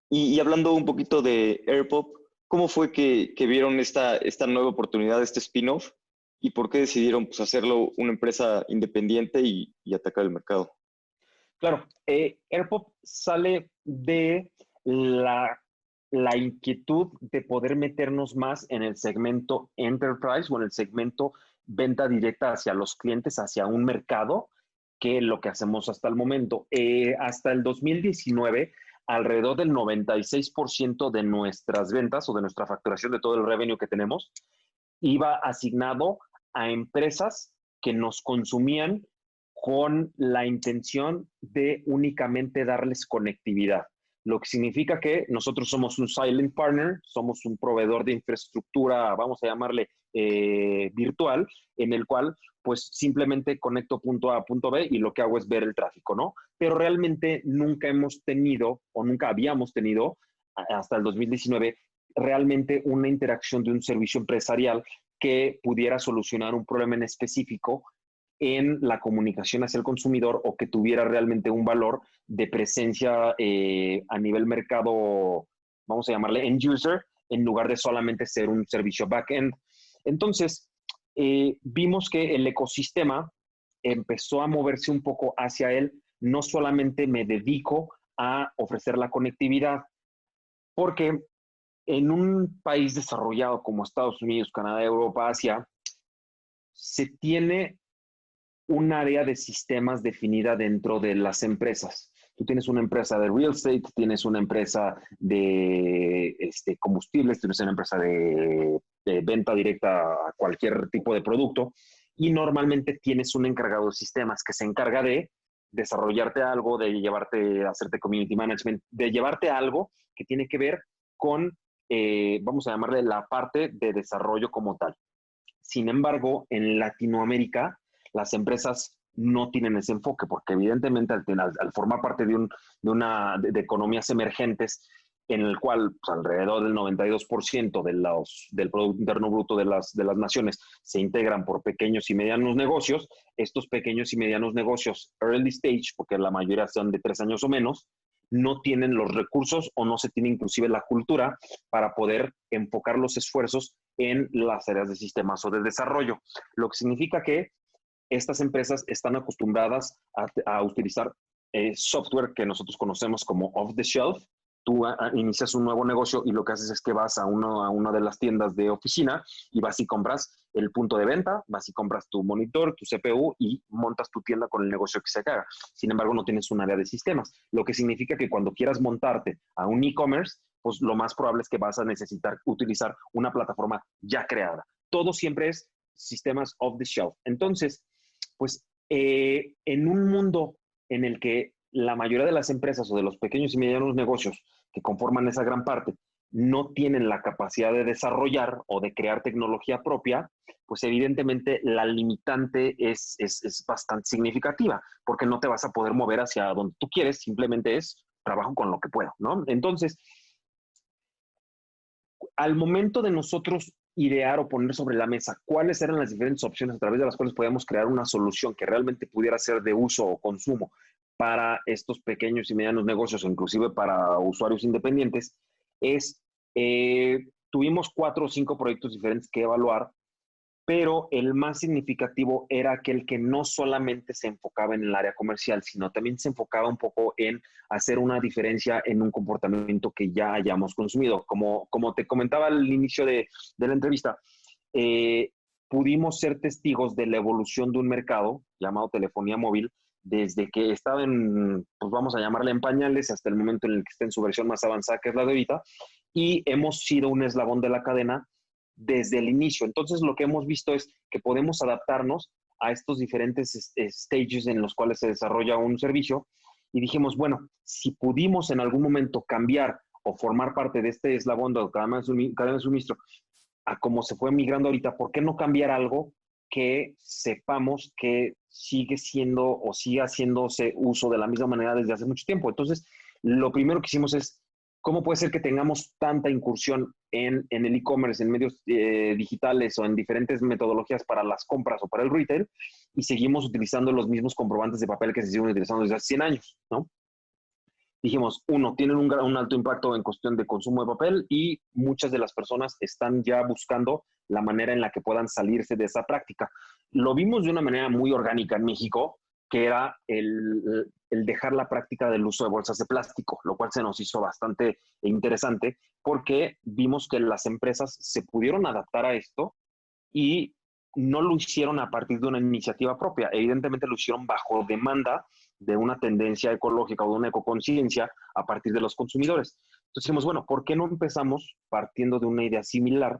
Y hablando un poquito de AirPop, ¿cómo fue que vieron esta nueva oportunidad, este spin-off? ¿Y por qué decidieron pues, hacerlo una empresa independiente y atacar el mercado? Claro, AirPop sale de la inquietud de poder meternos más en el segmento enterprise o en el segmento venta directa hacia los clientes, hacia un mercado, que lo que hacemos hasta el momento. Hasta el 2019, alrededor del 96% de nuestras ventas o de nuestra facturación, de todo el revenue que tenemos, iba asignado a empresas que nos consumían con la intención de únicamente darles conectividad, lo que significa que nosotros somos un silent partner, somos un proveedor de infraestructura, vamos a llamarle virtual, en el cual pues simplemente conecto punto A a punto B y lo que hago es ver el tráfico, ¿no? Pero realmente nunca hemos tenido o nunca habíamos tenido hasta el 2019 realmente una interacción de un servicio empresarial que pudiera solucionar un problema en específico en la comunicación hacia el consumidor o que tuviera realmente un valor de presencia a nivel mercado, vamos a llamarle end user, en lugar de solamente ser un servicio back-end. Entonces, vimos que el ecosistema empezó a moverse un poco hacia él. No solamente me dedico a ofrecer la conectividad, porque en un país desarrollado como Estados Unidos, Canadá, Europa, Asia, se tiene un área de sistemas definida dentro de las empresas. Tú tienes una empresa de real estate, tienes una empresa de combustibles, tienes una empresa de venta directa a cualquier tipo de producto y normalmente tienes un encargado de sistemas que se encarga de desarrollarte algo, de llevarte a hacerte community management, de llevarte algo que tiene que ver con, vamos a llamarle la parte de desarrollo como tal. Sin embargo, en Latinoamérica, las empresas no tienen ese enfoque, porque evidentemente al formar parte de economías emergentes, en el cual pues, alrededor del 92% del Producto Interno Bruto de las naciones se integran por pequeños y medianos negocios, estos pequeños y medianos negocios early stage, porque la mayoría son de 3 años o menos, no tienen los recursos o no se tiene inclusive la cultura para poder enfocar los esfuerzos en las áreas de sistemas o de desarrollo, lo que significa que estas empresas están acostumbradas a utilizar software que nosotros conocemos como off the shelf. Tú inicias un nuevo negocio y lo que haces es que vas a una de las tiendas de oficina y vas y compras el punto de venta, vas y compras tu monitor, tu CPU y montas tu tienda con el negocio que se haga. Sin embargo, no tienes un área de sistemas, lo que significa que cuando quieras montarte a un e-commerce, pues lo más probable es que vas a necesitar utilizar una plataforma ya creada. Todo siempre es sistemas off the shelf. Entonces, pues en un mundo en el que la mayoría de las empresas o de los pequeños y medianos negocios que conforman esa gran parte no tienen la capacidad de desarrollar o de crear tecnología propia, pues evidentemente la limitante es bastante significativa, porque no te vas a poder mover hacia donde tú quieres, simplemente es trabajo con lo que puedo, ¿no? Entonces, al momento de nosotros idear o poner sobre la mesa cuáles eran las diferentes opciones a través de las cuales podíamos crear una solución que realmente pudiera ser de uso o consumo para estos pequeños y medianos negocios, inclusive para usuarios independientes, tuvimos 4 o 5 proyectos diferentes que evaluar, pero el más significativo era aquel que no solamente se enfocaba en el área comercial, sino también se enfocaba un poco en hacer una diferencia en un comportamiento que ya hayamos consumido. Como te comentaba al inicio de la entrevista, eh, pudimos ser testigos de la evolución de un mercado llamado telefonía móvil, desde que estaba pues vamos a llamarle en pañales, hasta el momento en el que está en su versión más avanzada, que es la de ahorita, y hemos sido un eslabón de la cadena desde el inicio. Entonces, lo que hemos visto es que podemos adaptarnos a estos diferentes stages en los cuales se desarrolla un servicio y dijimos, bueno, si pudimos en algún momento cambiar o formar parte de este eslabón de cadena de suministro a cómo se fue migrando ahorita, ¿por qué no cambiar algo que sepamos que sigue siendo o sigue haciéndose uso de la misma manera desde hace mucho tiempo? Entonces, lo primero que hicimos es, ¿cómo puede ser que tengamos tanta incursión en el e-commerce, en medios digitales o en diferentes metodologías para las compras o para el retail y seguimos utilizando los mismos comprobantes de papel que se siguen utilizando desde hace 100 años, ¿no? Dijimos, uno, tienen un alto impacto en cuestión de consumo de papel y muchas de las personas están ya buscando la manera en la que puedan salirse de esa práctica. Lo vimos de una manera muy orgánica en México, que era el dejar la práctica del uso de bolsas de plástico, lo cual se nos hizo bastante interesante porque vimos que las empresas se pudieron adaptar a esto y no lo hicieron a partir de una iniciativa propia, evidentemente lo hicieron bajo demanda de una tendencia ecológica o de una ecoconciencia a partir de los consumidores. Entonces dijimos, bueno, ¿por qué no empezamos partiendo de una idea similar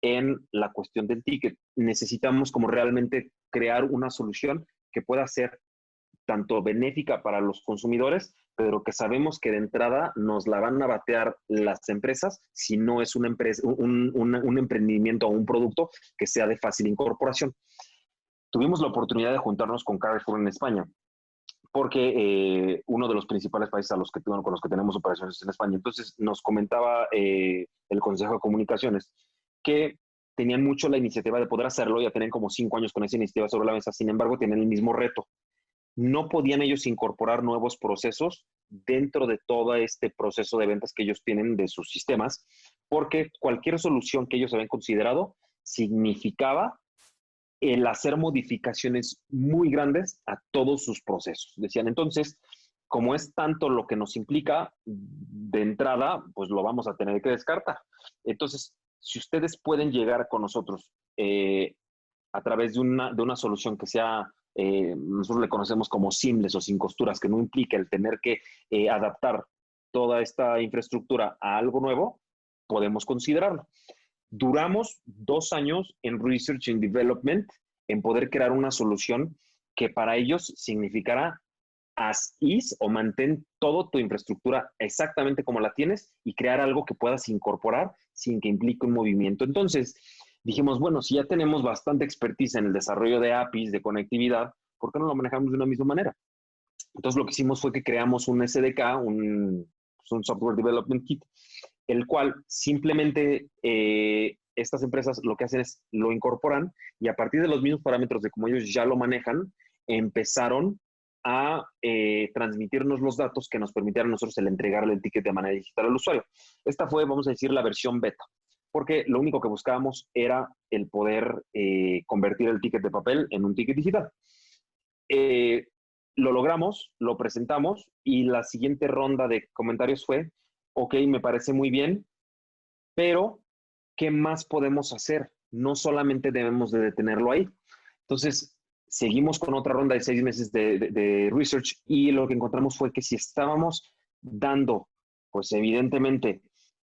en la cuestión del ticket? Necesitamos como realmente crear una solución que pueda ser tanto benéfica para los consumidores, pero que sabemos que de entrada nos la van a batear las empresas si no es una empresa, un emprendimiento o un producto que sea de fácil incorporación. Tuvimos la oportunidad de juntarnos con Carrefour en España, porque uno de los principales países con los que tenemos operaciones es en España. Entonces nos comentaba el Consejo de Comunicaciones que tenían mucho la iniciativa de poder hacerlo, ya tenían como 5 años con esa iniciativa sobre la mesa, sin embargo tenían el mismo reto. No podían ellos incorporar nuevos procesos dentro de todo este proceso de ventas que ellos tienen de sus sistemas, porque cualquier solución que ellos habían considerado significaba el hacer modificaciones muy grandes a todos sus procesos. Decían, entonces, como es tanto lo que nos implica de entrada, pues lo vamos a tener que descartar. Entonces, si ustedes pueden llegar con nosotros a través de una solución que sea, nosotros le conocemos como seamless o sin costuras, que no implica el tener que adaptar toda esta infraestructura a algo nuevo, podemos considerarlo. Duramos 2 años en Research and Development, en poder crear una solución que para ellos significará as is o mantén toda tu infraestructura exactamente como la tienes y crear algo que puedas incorporar sin que implique un movimiento. Entonces, dijimos, bueno, si ya tenemos bastante expertise en el desarrollo de APIs, de conectividad, ¿por qué no lo manejamos de una misma manera? Entonces, lo que hicimos fue que creamos un SDK, un Software Development Kit, el cual simplemente estas empresas lo que hacen es lo incorporan y a partir de los mismos parámetros de cómo ellos ya lo manejan, empezaron a transmitirnos los datos que nos permitieran a nosotros el entregarle el ticket de manera digital al usuario. Esta fue, vamos a decir, la versión beta, porque lo único que buscábamos era el poder convertir el ticket de papel en un ticket digital. Lo logramos, lo presentamos y la siguiente ronda de comentarios fue, ok, me parece muy bien, pero ¿qué más podemos hacer? No solamente debemos de detenerlo ahí. Entonces, seguimos con otra ronda de 6 meses de research y lo que encontramos fue que si estábamos dando, pues evidentemente,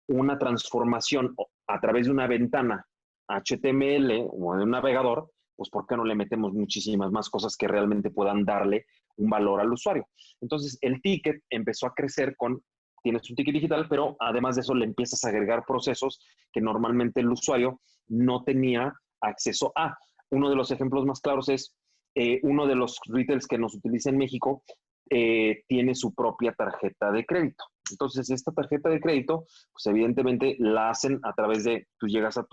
una transformación a través de una ventana HTML o de un navegador, pues ¿por qué no le metemos muchísimas más cosas que realmente puedan darle un valor al usuario? Entonces, el ticket empezó a crecer con, tienes un ticket digital, pero además de eso le empiezas a agregar procesos que normalmente el usuario no tenía acceso a. Uno de los ejemplos más claros es uno de los retails que nos utiliza en México tiene su propia tarjeta de crédito. Entonces, esta tarjeta de crédito, pues evidentemente la hacen a través de, tú llegas a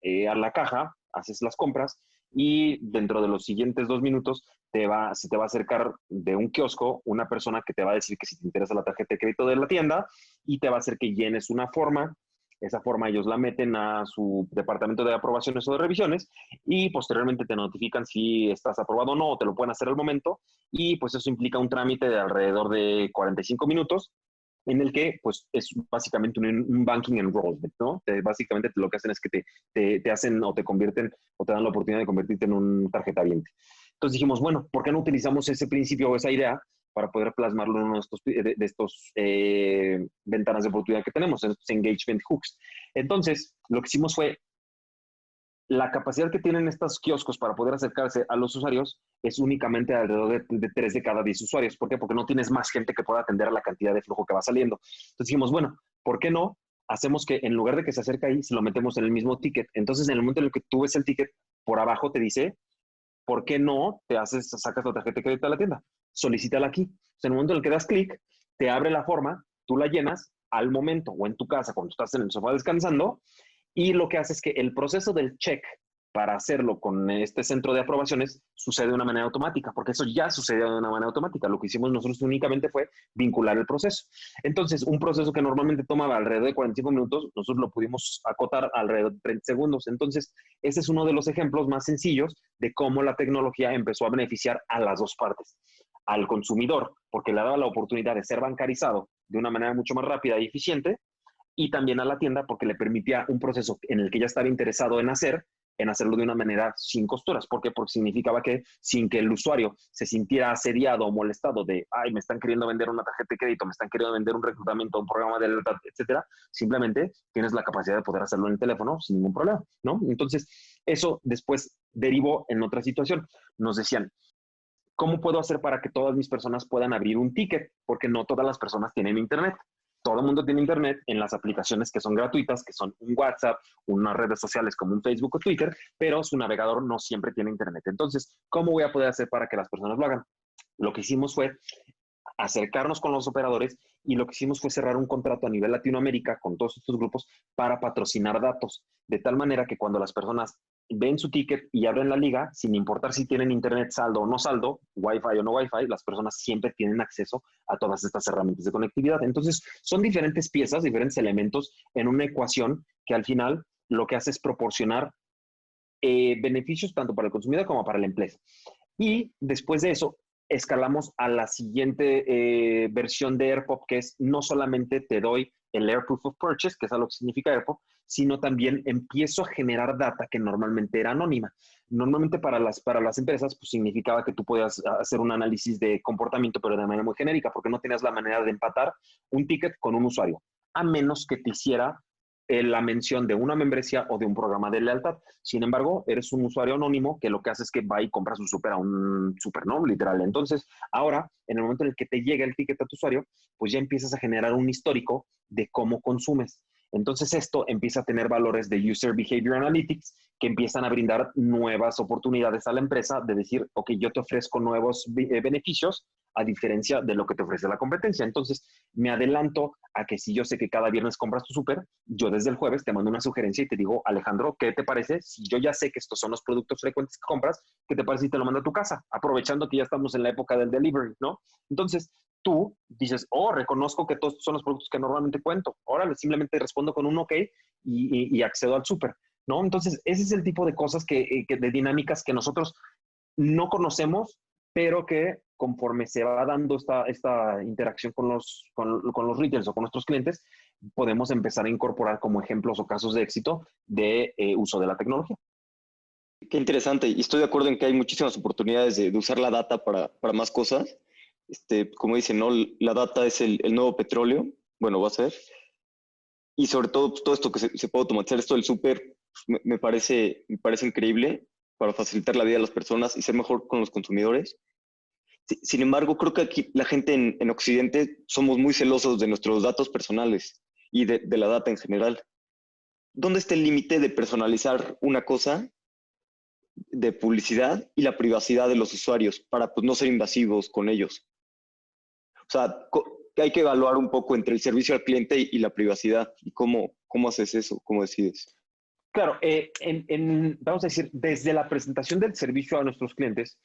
la caja, haces las compras y dentro de los siguientes 2 minutos se te va a acercar de un kiosco una persona que te va a decir que si te interesa la tarjeta de crédito de la tienda y te va a hacer que llenes una forma. Esa forma ellos la meten a su departamento de aprobaciones o de revisiones y posteriormente te notifican si estás aprobado o no, o te lo pueden hacer al momento. Y pues eso implica un trámite de alrededor de 45 minutos en el que pues es básicamente un banking enrollment, ¿no? Básicamente lo que hacen es que te hacen o te convierten o te dan la oportunidad de convertirte en un tarjetaviente. Entonces dijimos, bueno, ¿por qué no utilizamos ese principio o esa idea para poder plasmarlo en uno de estos ventanas de oportunidad que tenemos, estos engagement hooks? Entonces, lo que hicimos fue, la capacidad que tienen estos kioscos para poder acercarse a los usuarios es únicamente alrededor de 3 de cada 10 usuarios. ¿Por qué? Porque no tienes más gente que pueda atender a la cantidad de flujo que va saliendo. Entonces dijimos, bueno, ¿por qué no hacemos que en lugar de que se acerque ahí, se lo metemos en el mismo ticket? Entonces, en el momento en el que tú ves el ticket, por abajo te dice, ¿por qué no sacas la tarjeta de crédito a la tienda? Solicítala aquí. Entonces, en el momento en el que das clic, te abre la forma, tú la llenas al momento o en tu casa cuando estás en el sofá descansando y lo que hace es que el proceso del check para hacerlo con este centro de aprobaciones sucede de una manera automática, porque eso ya sucedió de una manera automática. Lo que hicimos nosotros únicamente fue vincular el proceso. Entonces, un proceso que normalmente tomaba alrededor de 45 minutos, nosotros lo pudimos acotar alrededor de 30 segundos. Entonces, ese es uno de los ejemplos más sencillos de cómo la tecnología empezó a beneficiar a las dos partes. Al consumidor, porque le daba la oportunidad de ser bancarizado de una manera mucho más rápida y eficiente, y también a la tienda porque le permitía un proceso en el que ya estaba interesado en hacerlo de una manera sin costuras. ¿Por qué? Porque significaba que sin que el usuario se sintiera asediado o molestado de, ay, me están queriendo vender una tarjeta de crédito, me están queriendo vender un reclutamiento, un programa de lealtad, etcétera, simplemente tienes la capacidad de poder hacerlo en el teléfono sin ningún problema, ¿no? Entonces, eso después derivó en otra situación. Nos decían, ¿cómo puedo hacer para que todas mis personas puedan abrir un ticket? Porque no todas las personas tienen internet. Todo el mundo tiene internet en las aplicaciones que son gratuitas, que son un WhatsApp, unas redes sociales como un Facebook o Twitter, pero su navegador no siempre tiene internet. Entonces, ¿cómo voy a poder hacer para que las personas lo hagan? Lo que hicimos fue acercarnos con los operadores y lo que hicimos fue cerrar un contrato a nivel Latinoamérica con todos estos grupos para patrocinar datos, de tal manera que cuando las personas ven su ticket y abren la liga, sin importar si tienen internet saldo o no saldo, Wi-Fi o no Wi-Fi, las personas siempre tienen acceso a todas estas herramientas de conectividad. Entonces, son diferentes piezas, diferentes elementos en una ecuación que al final lo que hace es proporcionar beneficios tanto para el consumidor como para la empresa. Y después de eso, escalamos a la siguiente versión de AirPop, que es no solamente te doy el Air Proof of Purchase, que es algo que significa AirPo, sino también empiezo a generar data que normalmente era anónima. Normalmente para las empresas pues significaba que tú podías hacer un análisis de comportamiento, pero de manera muy genérica, porque no tenías la manera de empatar un ticket con un usuario, a menos que te hiciera la mención de una membresía o de un programa de lealtad. Sin embargo, eres un usuario anónimo que lo que hace es que va y compra su súper a un súper, ¿no? Literal. Entonces, ahora, en el momento en el que te llega el ticket a tu usuario, pues ya empiezas a generar un histórico de cómo consumes. Entonces, esto empieza a tener valores de User Behavior Analytics que empiezan a brindar nuevas oportunidades a la empresa de decir, ok, yo te ofrezco nuevos beneficios a diferencia de lo que te ofrece la competencia. Entonces, me adelanto a que si yo sé que cada viernes compras tu súper, yo desde el jueves te mando una sugerencia y te digo, Alejandro, ¿qué te parece? Si yo ya sé que estos son los productos frecuentes que compras, ¿qué te parece si te lo mando a tu casa? Aprovechando que ya estamos en la época del delivery, ¿no? Entonces, tú dices, oh, reconozco que todos son los productos que normalmente cuento. Ahora simplemente respondo con un ok y accedo al súper, ¿no? Entonces, ese es el tipo de cosas de dinámicas que nosotros no conocemos, pero que conforme se va dando esta interacción con los retailers o con nuestros clientes, podemos empezar a incorporar como ejemplos o casos de éxito de uso de la tecnología. Qué interesante. Y estoy de acuerdo en que hay muchísimas oportunidades de usar la data para más cosas. Como dicen, ¿no? La data es el nuevo petróleo. Bueno, va a ser. Y sobre todo, pues, todo esto que se puede automatizar, esto del súper, pues, me parece increíble para facilitar la vida de las personas y ser mejor con los consumidores. Sin embargo, creo que aquí la gente en Occidente somos muy celosos de nuestros datos personales y de la data en general. ¿Dónde está el límite de personalizar una cosa de publicidad y la privacidad de los usuarios para pues, no ser invasivos con ellos? O sea, que hay que evaluar un poco entre el servicio al cliente y la privacidad. ¿Y cómo haces eso? ¿Cómo decides? Claro, vamos a decir, desde la presentación del servicio a nuestros clientes,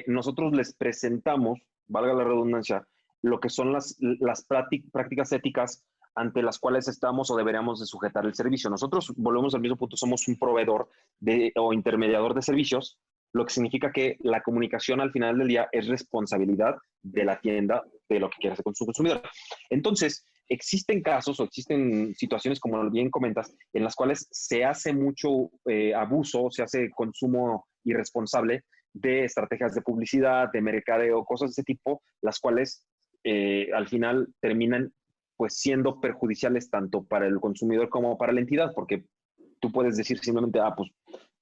nosotros les presentamos, valga la redundancia, lo que son las prácticas éticas ante las cuales estamos o deberíamos de sujetar el servicio. Nosotros, volvemos al mismo punto, somos un proveedor o intermediador de servicios, lo que significa que la comunicación al final del día es responsabilidad de la tienda de lo que quiere hacer con su consumidor. Entonces, existen casos o existen situaciones, como bien comentas, en las cuales se hace mucho abuso, se hace consumo irresponsable de estrategias de publicidad, de mercadeo, cosas de ese tipo, las cuales al final terminan pues siendo perjudiciales tanto para el consumidor como para la entidad, porque tú puedes decir simplemente, pues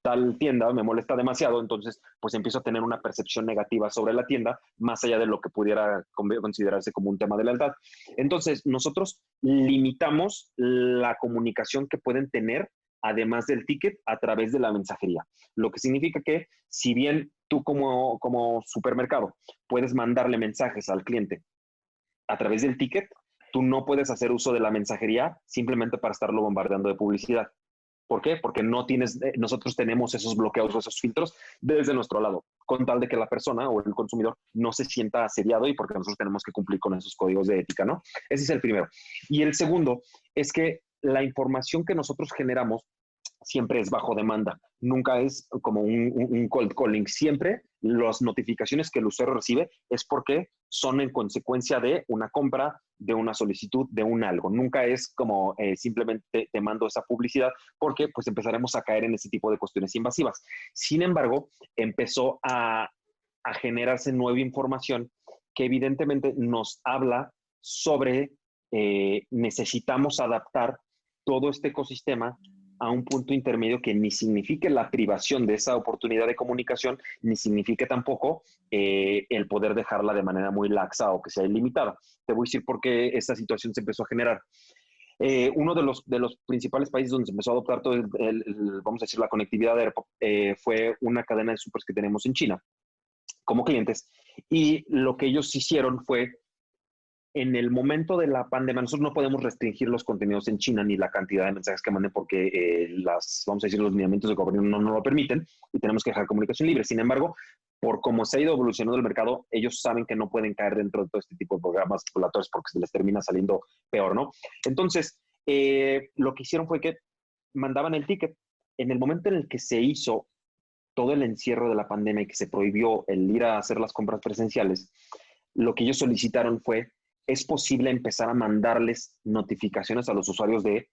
tal tienda me molesta demasiado, entonces pues empiezo a tener una percepción negativa sobre la tienda, más allá de lo que pudiera considerarse como un tema de lealtad. Entonces, nosotros limitamos la comunicación que pueden tener, además del ticket, a través de la mensajería. Lo que significa que si bien tú como supermercado puedes mandarle mensajes al cliente a través del ticket, tú no puedes hacer uso de la mensajería simplemente para estarlo bombardeando de publicidad. ¿Por qué? Porque nosotros tenemos esos bloqueos o esos filtros desde nuestro lado, con tal de que la persona o el consumidor no se sienta asediado y porque nosotros tenemos que cumplir con esos códigos de ética, ¿no? Ese es el primero. Y el segundo es que la información que nosotros generamos siempre es bajo demanda, nunca es como un cold calling, siempre las notificaciones que el usuario recibe es porque son en consecuencia de una compra, de una solicitud, de un algo, nunca es como simplemente te mando esa publicidad porque pues empezaremos a caer en ese tipo de cuestiones invasivas. Sin embargo, empezó a generarse nueva información que evidentemente nos habla sobre necesitamos adaptar todo este ecosistema a un punto intermedio que ni signifique la privación de esa oportunidad de comunicación, ni signifique tampoco el poder dejarla de manera muy laxa o que sea ilimitada. Te voy a decir por qué esta situación se empezó a generar. Uno de los principales países donde se empezó a adoptar todo vamos a decir, la conectividad de AirPod fue una cadena de supers que tenemos en China como clientes. Y lo que ellos hicieron fue en el momento de la pandemia, nosotros no podemos restringir los contenidos en China ni la cantidad de mensajes que manden porque vamos a decir, los lineamientos de gobierno no lo permiten y tenemos que dejar comunicación libre. Sin embargo, por cómo se ha ido evolucionando el mercado, ellos saben que no pueden caer dentro de todo este tipo de programas regulatorios porque se les termina saliendo peor, ¿no? Entonces, lo que hicieron fue que mandaban el ticket. En el momento en el que se hizo todo el encierro de la pandemia y que se prohibió el ir a hacer las compras presenciales, lo que ellos solicitaron fue es posible empezar a mandarles notificaciones a los usuarios de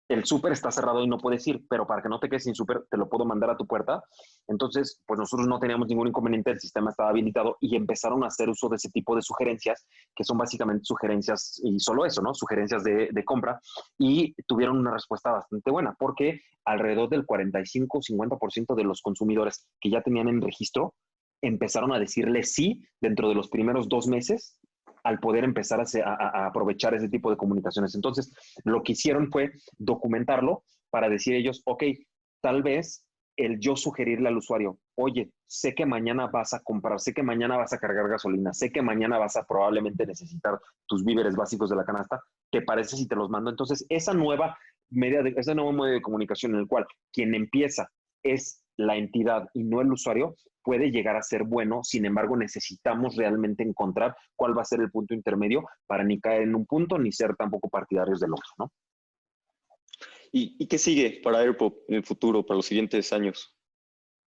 el súper está cerrado y no puedes ir, pero para que no te quedes sin súper, te lo puedo mandar a tu puerta. Entonces, pues nosotros no teníamos ningún inconveniente, el sistema estaba habilitado y empezaron a hacer uso de ese tipo de sugerencias, que son básicamente sugerencias y solo eso, ¿no? Sugerencias de compra, y tuvieron una respuesta bastante buena, porque alrededor del 45-50% de los consumidores que ya tenían en registro empezaron a decirle sí dentro de los primeros 2 meses al poder empezar a aprovechar ese tipo de comunicaciones. Entonces, lo que hicieron fue documentarlo para decir ellos, ok, tal vez el yo sugerirle al usuario, oye, sé que mañana vas a comprar, sé que mañana vas a cargar gasolina, sé que mañana vas a probablemente necesitar tus víveres básicos de la canasta, ¿te parece si te los mando? Entonces, ese nuevo medio de comunicación en el cual quien empieza es la entidad y no el usuario, puede llegar a ser bueno. Sin embargo, necesitamos realmente encontrar cuál va a ser el punto intermedio para ni caer en un punto ni ser tampoco partidarios del otro, ¿no? ¿Y qué sigue para AirPop en el futuro, para los siguientes años?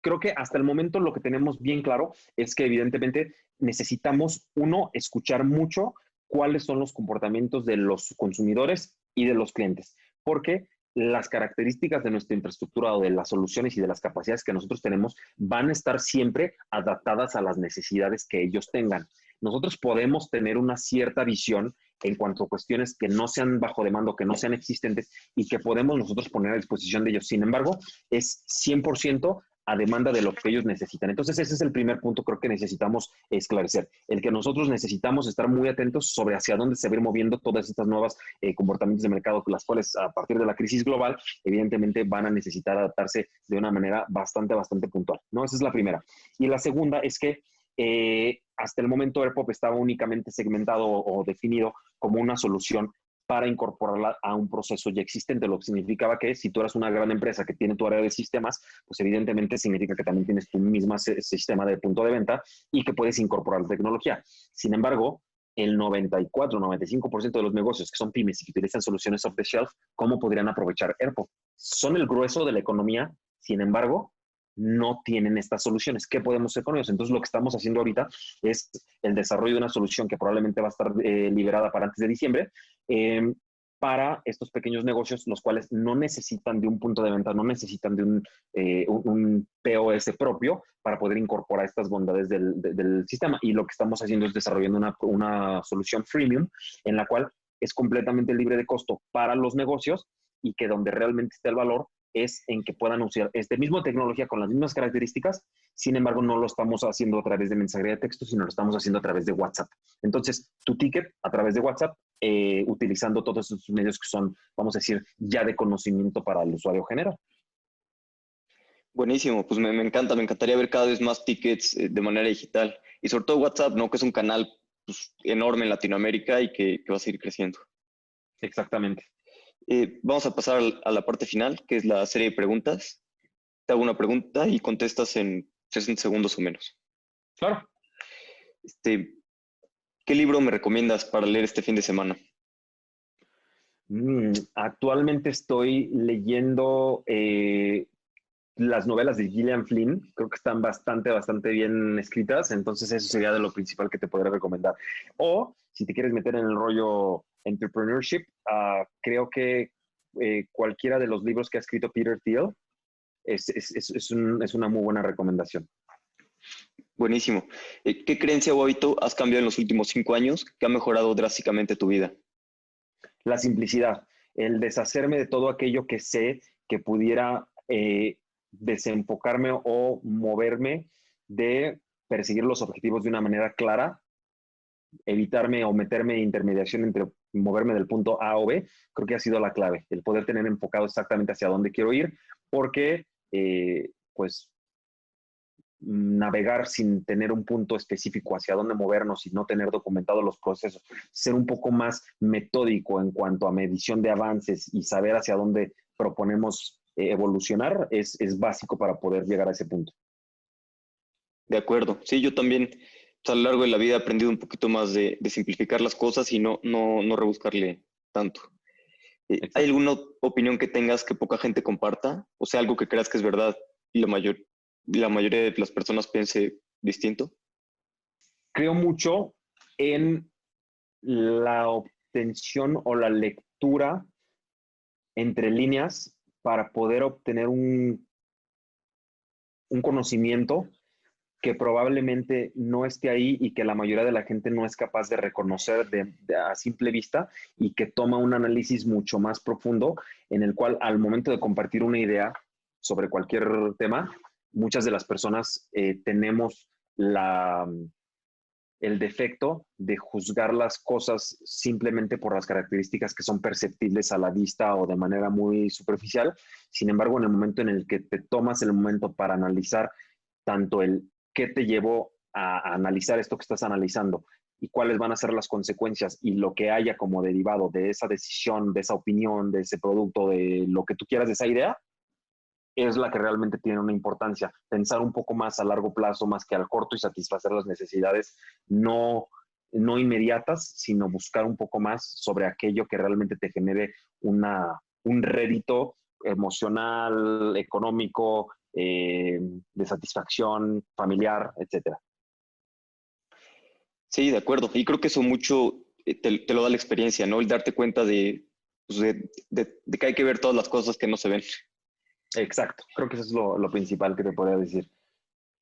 Creo que hasta el momento lo que tenemos bien claro es que evidentemente necesitamos, uno, escuchar mucho cuáles son los comportamientos de los consumidores y de los clientes, porque las características de nuestra infraestructura o de las soluciones y de las capacidades que nosotros tenemos van a estar siempre adaptadas a las necesidades que ellos tengan. Nosotros podemos tener una cierta visión en cuanto a cuestiones que no sean bajo demanda, que no sean existentes y que podemos nosotros poner a disposición de ellos. Sin embargo, es 100% a demanda de lo que ellos necesitan. Entonces, ese es el primer punto, creo que necesitamos esclarecer, el que nosotros necesitamos estar muy atentos sobre hacia dónde se va a ir moviendo todas estas nuevas comportamientos de mercado, las cuales a partir de la crisis global, evidentemente van a necesitar adaptarse de una manera bastante puntual, ¿no? Esa es la primera. Y la segunda es que hasta el momento AirPop estaba únicamente segmentado o definido como una solución para incorporarla a un proceso ya existente, lo que significaba que si tú eras una gran empresa que tiene tu área de sistemas, pues evidentemente significa que también tienes tu mismo sistema de punto de venta y que puedes incorporar la tecnología. Sin embargo, el 94-95% de los negocios que son pymes y que utilizan soluciones off the shelf, ¿cómo podrían aprovechar AirPop? Son el grueso de la economía, sin embargo, no tienen estas soluciones. ¿Qué podemos hacer con ellos? Entonces, lo que estamos haciendo ahorita es el desarrollo de una solución que probablemente va a estar liberada para antes de diciembre, eh, para estos pequeños negocios, los cuales no necesitan de un punto de venta, no necesitan de un POS propio para poder incorporar estas bondades del sistema. Y lo que estamos haciendo es desarrollando una solución freemium en la cual es completamente libre de costo para los negocios y que donde realmente está el valor es en que puedan usar esta misma tecnología con las mismas características. Sin embargo, no lo estamos haciendo a través de mensajería de texto, sino lo estamos haciendo a través de WhatsApp. Entonces, tu ticket a través de WhatsApp, utilizando todos esos medios que son, vamos a decir, ya de conocimiento para el usuario general. Buenísimo, pues me encanta, me encantaría ver cada vez más tickets de manera digital y sobre todo WhatsApp, ¿no? Que es un canal pues, enorme en Latinoamérica y que va a seguir creciendo. Exactamente. Vamos a pasar a la parte final, que es la serie de preguntas. Te hago una pregunta y contestas en 60 segundos o menos. Claro. ¿Qué libro me recomiendas para leer este fin de semana? Actualmente estoy leyendo las novelas de Gillian Flynn. Creo que están bastante bien escritas. Entonces eso sería de lo principal que te podría recomendar. O si te quieres meter en el rollo entrepreneurship, creo que cualquiera de los libros que ha escrito Peter Thiel es una muy buena recomendación. Buenísimo. ¿Qué creencia o hábito has cambiado en los últimos 5 años que ha mejorado drásticamente tu vida? La simplicidad, el deshacerme de todo aquello que sé que pudiera desenfocarme o moverme de perseguir los objetivos de una manera clara, evitarme o meterme en intermediación entre moverme del punto A o B, creo que ha sido la clave, el poder tener enfocado exactamente hacia dónde quiero ir, porque pues navegar sin tener un punto específico hacia dónde movernos y no tener documentados los procesos, ser un poco más metódico en cuanto a medición de avances y saber hacia dónde proponemos evolucionar es básico para poder llegar a ese punto. De acuerdo. Sí, yo también pues, a lo largo de la vida he aprendido un poquito más de simplificar las cosas y no rebuscarle tanto. ¿Hay alguna opinión que tengas que poca gente comparta? O sea, algo que creas que es verdad y la mayoría de las personas piense distinto. Creo mucho en la obtención o la lectura entre líneas para poder obtener un conocimiento que probablemente no esté ahí y que la mayoría de la gente no es capaz de reconocer a simple vista, y que toma un análisis mucho más profundo, en el cual al momento de compartir una idea sobre cualquier tema, muchas de las personas tenemos el defecto de juzgar las cosas simplemente por las características que son perceptibles a la vista o de manera muy superficial. Sin embargo, en el momento en el que te tomas el momento para analizar tanto el qué te llevó a analizar esto que estás analizando y cuáles van a ser las consecuencias y lo que haya como derivado de esa decisión, de esa opinión, de ese producto, de lo que tú quieras, de esa idea, es la que realmente tiene una importancia. Pensar un poco más a largo plazo, más que al corto, y satisfacer las necesidades no inmediatas, sino buscar un poco más sobre aquello que realmente te genere un rédito emocional, económico, de satisfacción familiar, etcétera. Sí, de acuerdo. Y creo que eso mucho te lo da la experiencia, ¿no? El darte cuenta pues, de que hay que ver todas las cosas que no se ven. Exacto. Creo que eso es lo principal que te podría decir.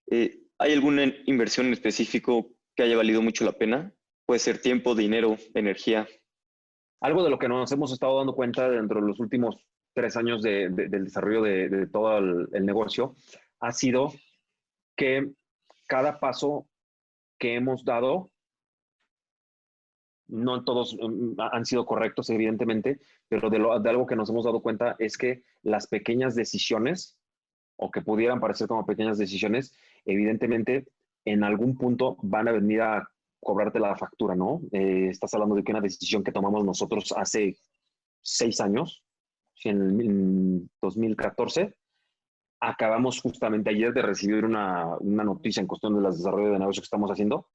¿Hay alguna inversión en específico que haya valido mucho la pena? Puede ser tiempo, dinero, energía. Algo de lo que nos hemos estado dando cuenta dentro de los últimos 3 años del desarrollo de todo el negocio ha sido que cada paso que hemos dado, no todos han sido correctos, evidentemente, pero de algo que nos hemos dado cuenta es que las pequeñas decisiones, o que pudieran parecer como pequeñas decisiones, evidentemente en algún punto van a venir a cobrarte la factura, ¿no? Estás hablando de que una decisión que tomamos nosotros hace 6 años, en 2014, acabamos justamente ayer de recibir una noticia en cuestión del desarrollo de negocio que estamos haciendo,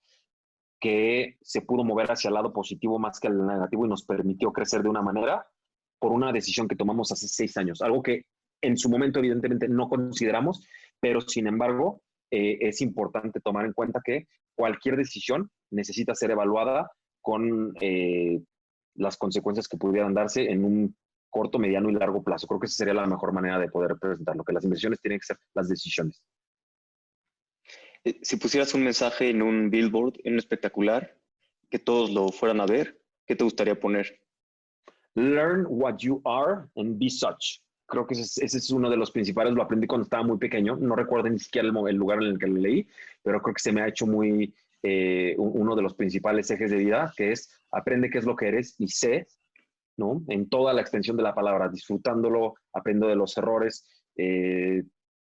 que se pudo mover hacia el lado positivo más que el negativo y nos permitió crecer de una manera por una decisión que tomamos hace 6 años. Algo que en su momento evidentemente no consideramos, pero sin embargo es importante tomar en cuenta que cualquier decisión necesita ser evaluada con las consecuencias que pudieran darse en un corto, mediano y largo plazo. Creo que esa sería la mejor manera de poder presentarlo, que las inversiones tienen que ser las decisiones. Si pusieras un mensaje en un billboard, en un espectacular, que todos lo fueran a ver, ¿qué te gustaría poner? Learn what you are and be such. Creo que ese es uno de los principales. Lo aprendí cuando estaba muy pequeño. No recuerdo ni siquiera el lugar en el que lo leí, pero creo que se me ha hecho muy uno de los principales ejes de vida, que es aprende qué es lo que eres y sé, ¿no? En toda la extensión de la palabra, disfrutándolo, aprendo de los errores,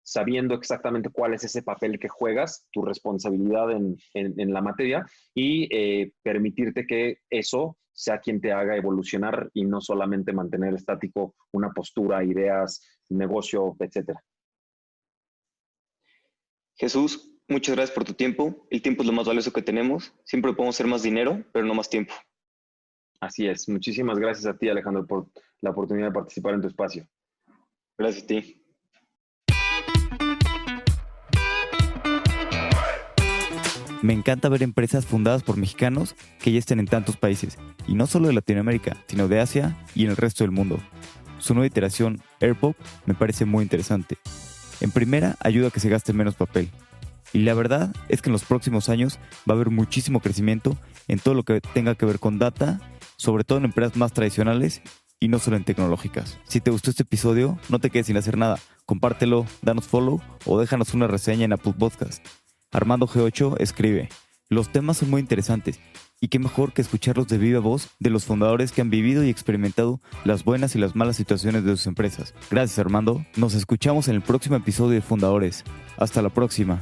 sabiendo exactamente cuál es ese papel que juegas, tu responsabilidad en la materia, y permitirte que eso sea quien te haga evolucionar y no solamente mantener estático una postura, ideas, negocio, etcétera. Jesús, muchas gracias por tu tiempo. El tiempo es lo más valioso que tenemos. Siempre podemos hacer más dinero, pero no más tiempo. Así es. Muchísimas gracias a ti, Alejandro, por la oportunidad de participar en tu espacio. Gracias a ti. Me encanta ver empresas fundadas por mexicanos que ya estén en tantos países, y no solo de Latinoamérica, sino de Asia y en el resto del mundo. Su nueva iteración, AirPop, me parece muy interesante. En primera, ayuda a que se gaste menos papel. Y la verdad es que en los próximos años va a haber muchísimo crecimiento en todo lo que tenga que ver con data, sobre todo en empresas más tradicionales y no solo en tecnológicas. Si te gustó este episodio, no te quedes sin hacer nada. Compártelo, danos follow o déjanos una reseña en Apple Podcast. Armando G8 escribe: los temas son muy interesantes y qué mejor que escucharlos de viva voz de los fundadores que han vivido y experimentado las buenas y las malas situaciones de sus empresas. Gracias, Armando. Nos escuchamos en el próximo episodio de Fundadores. Hasta la próxima.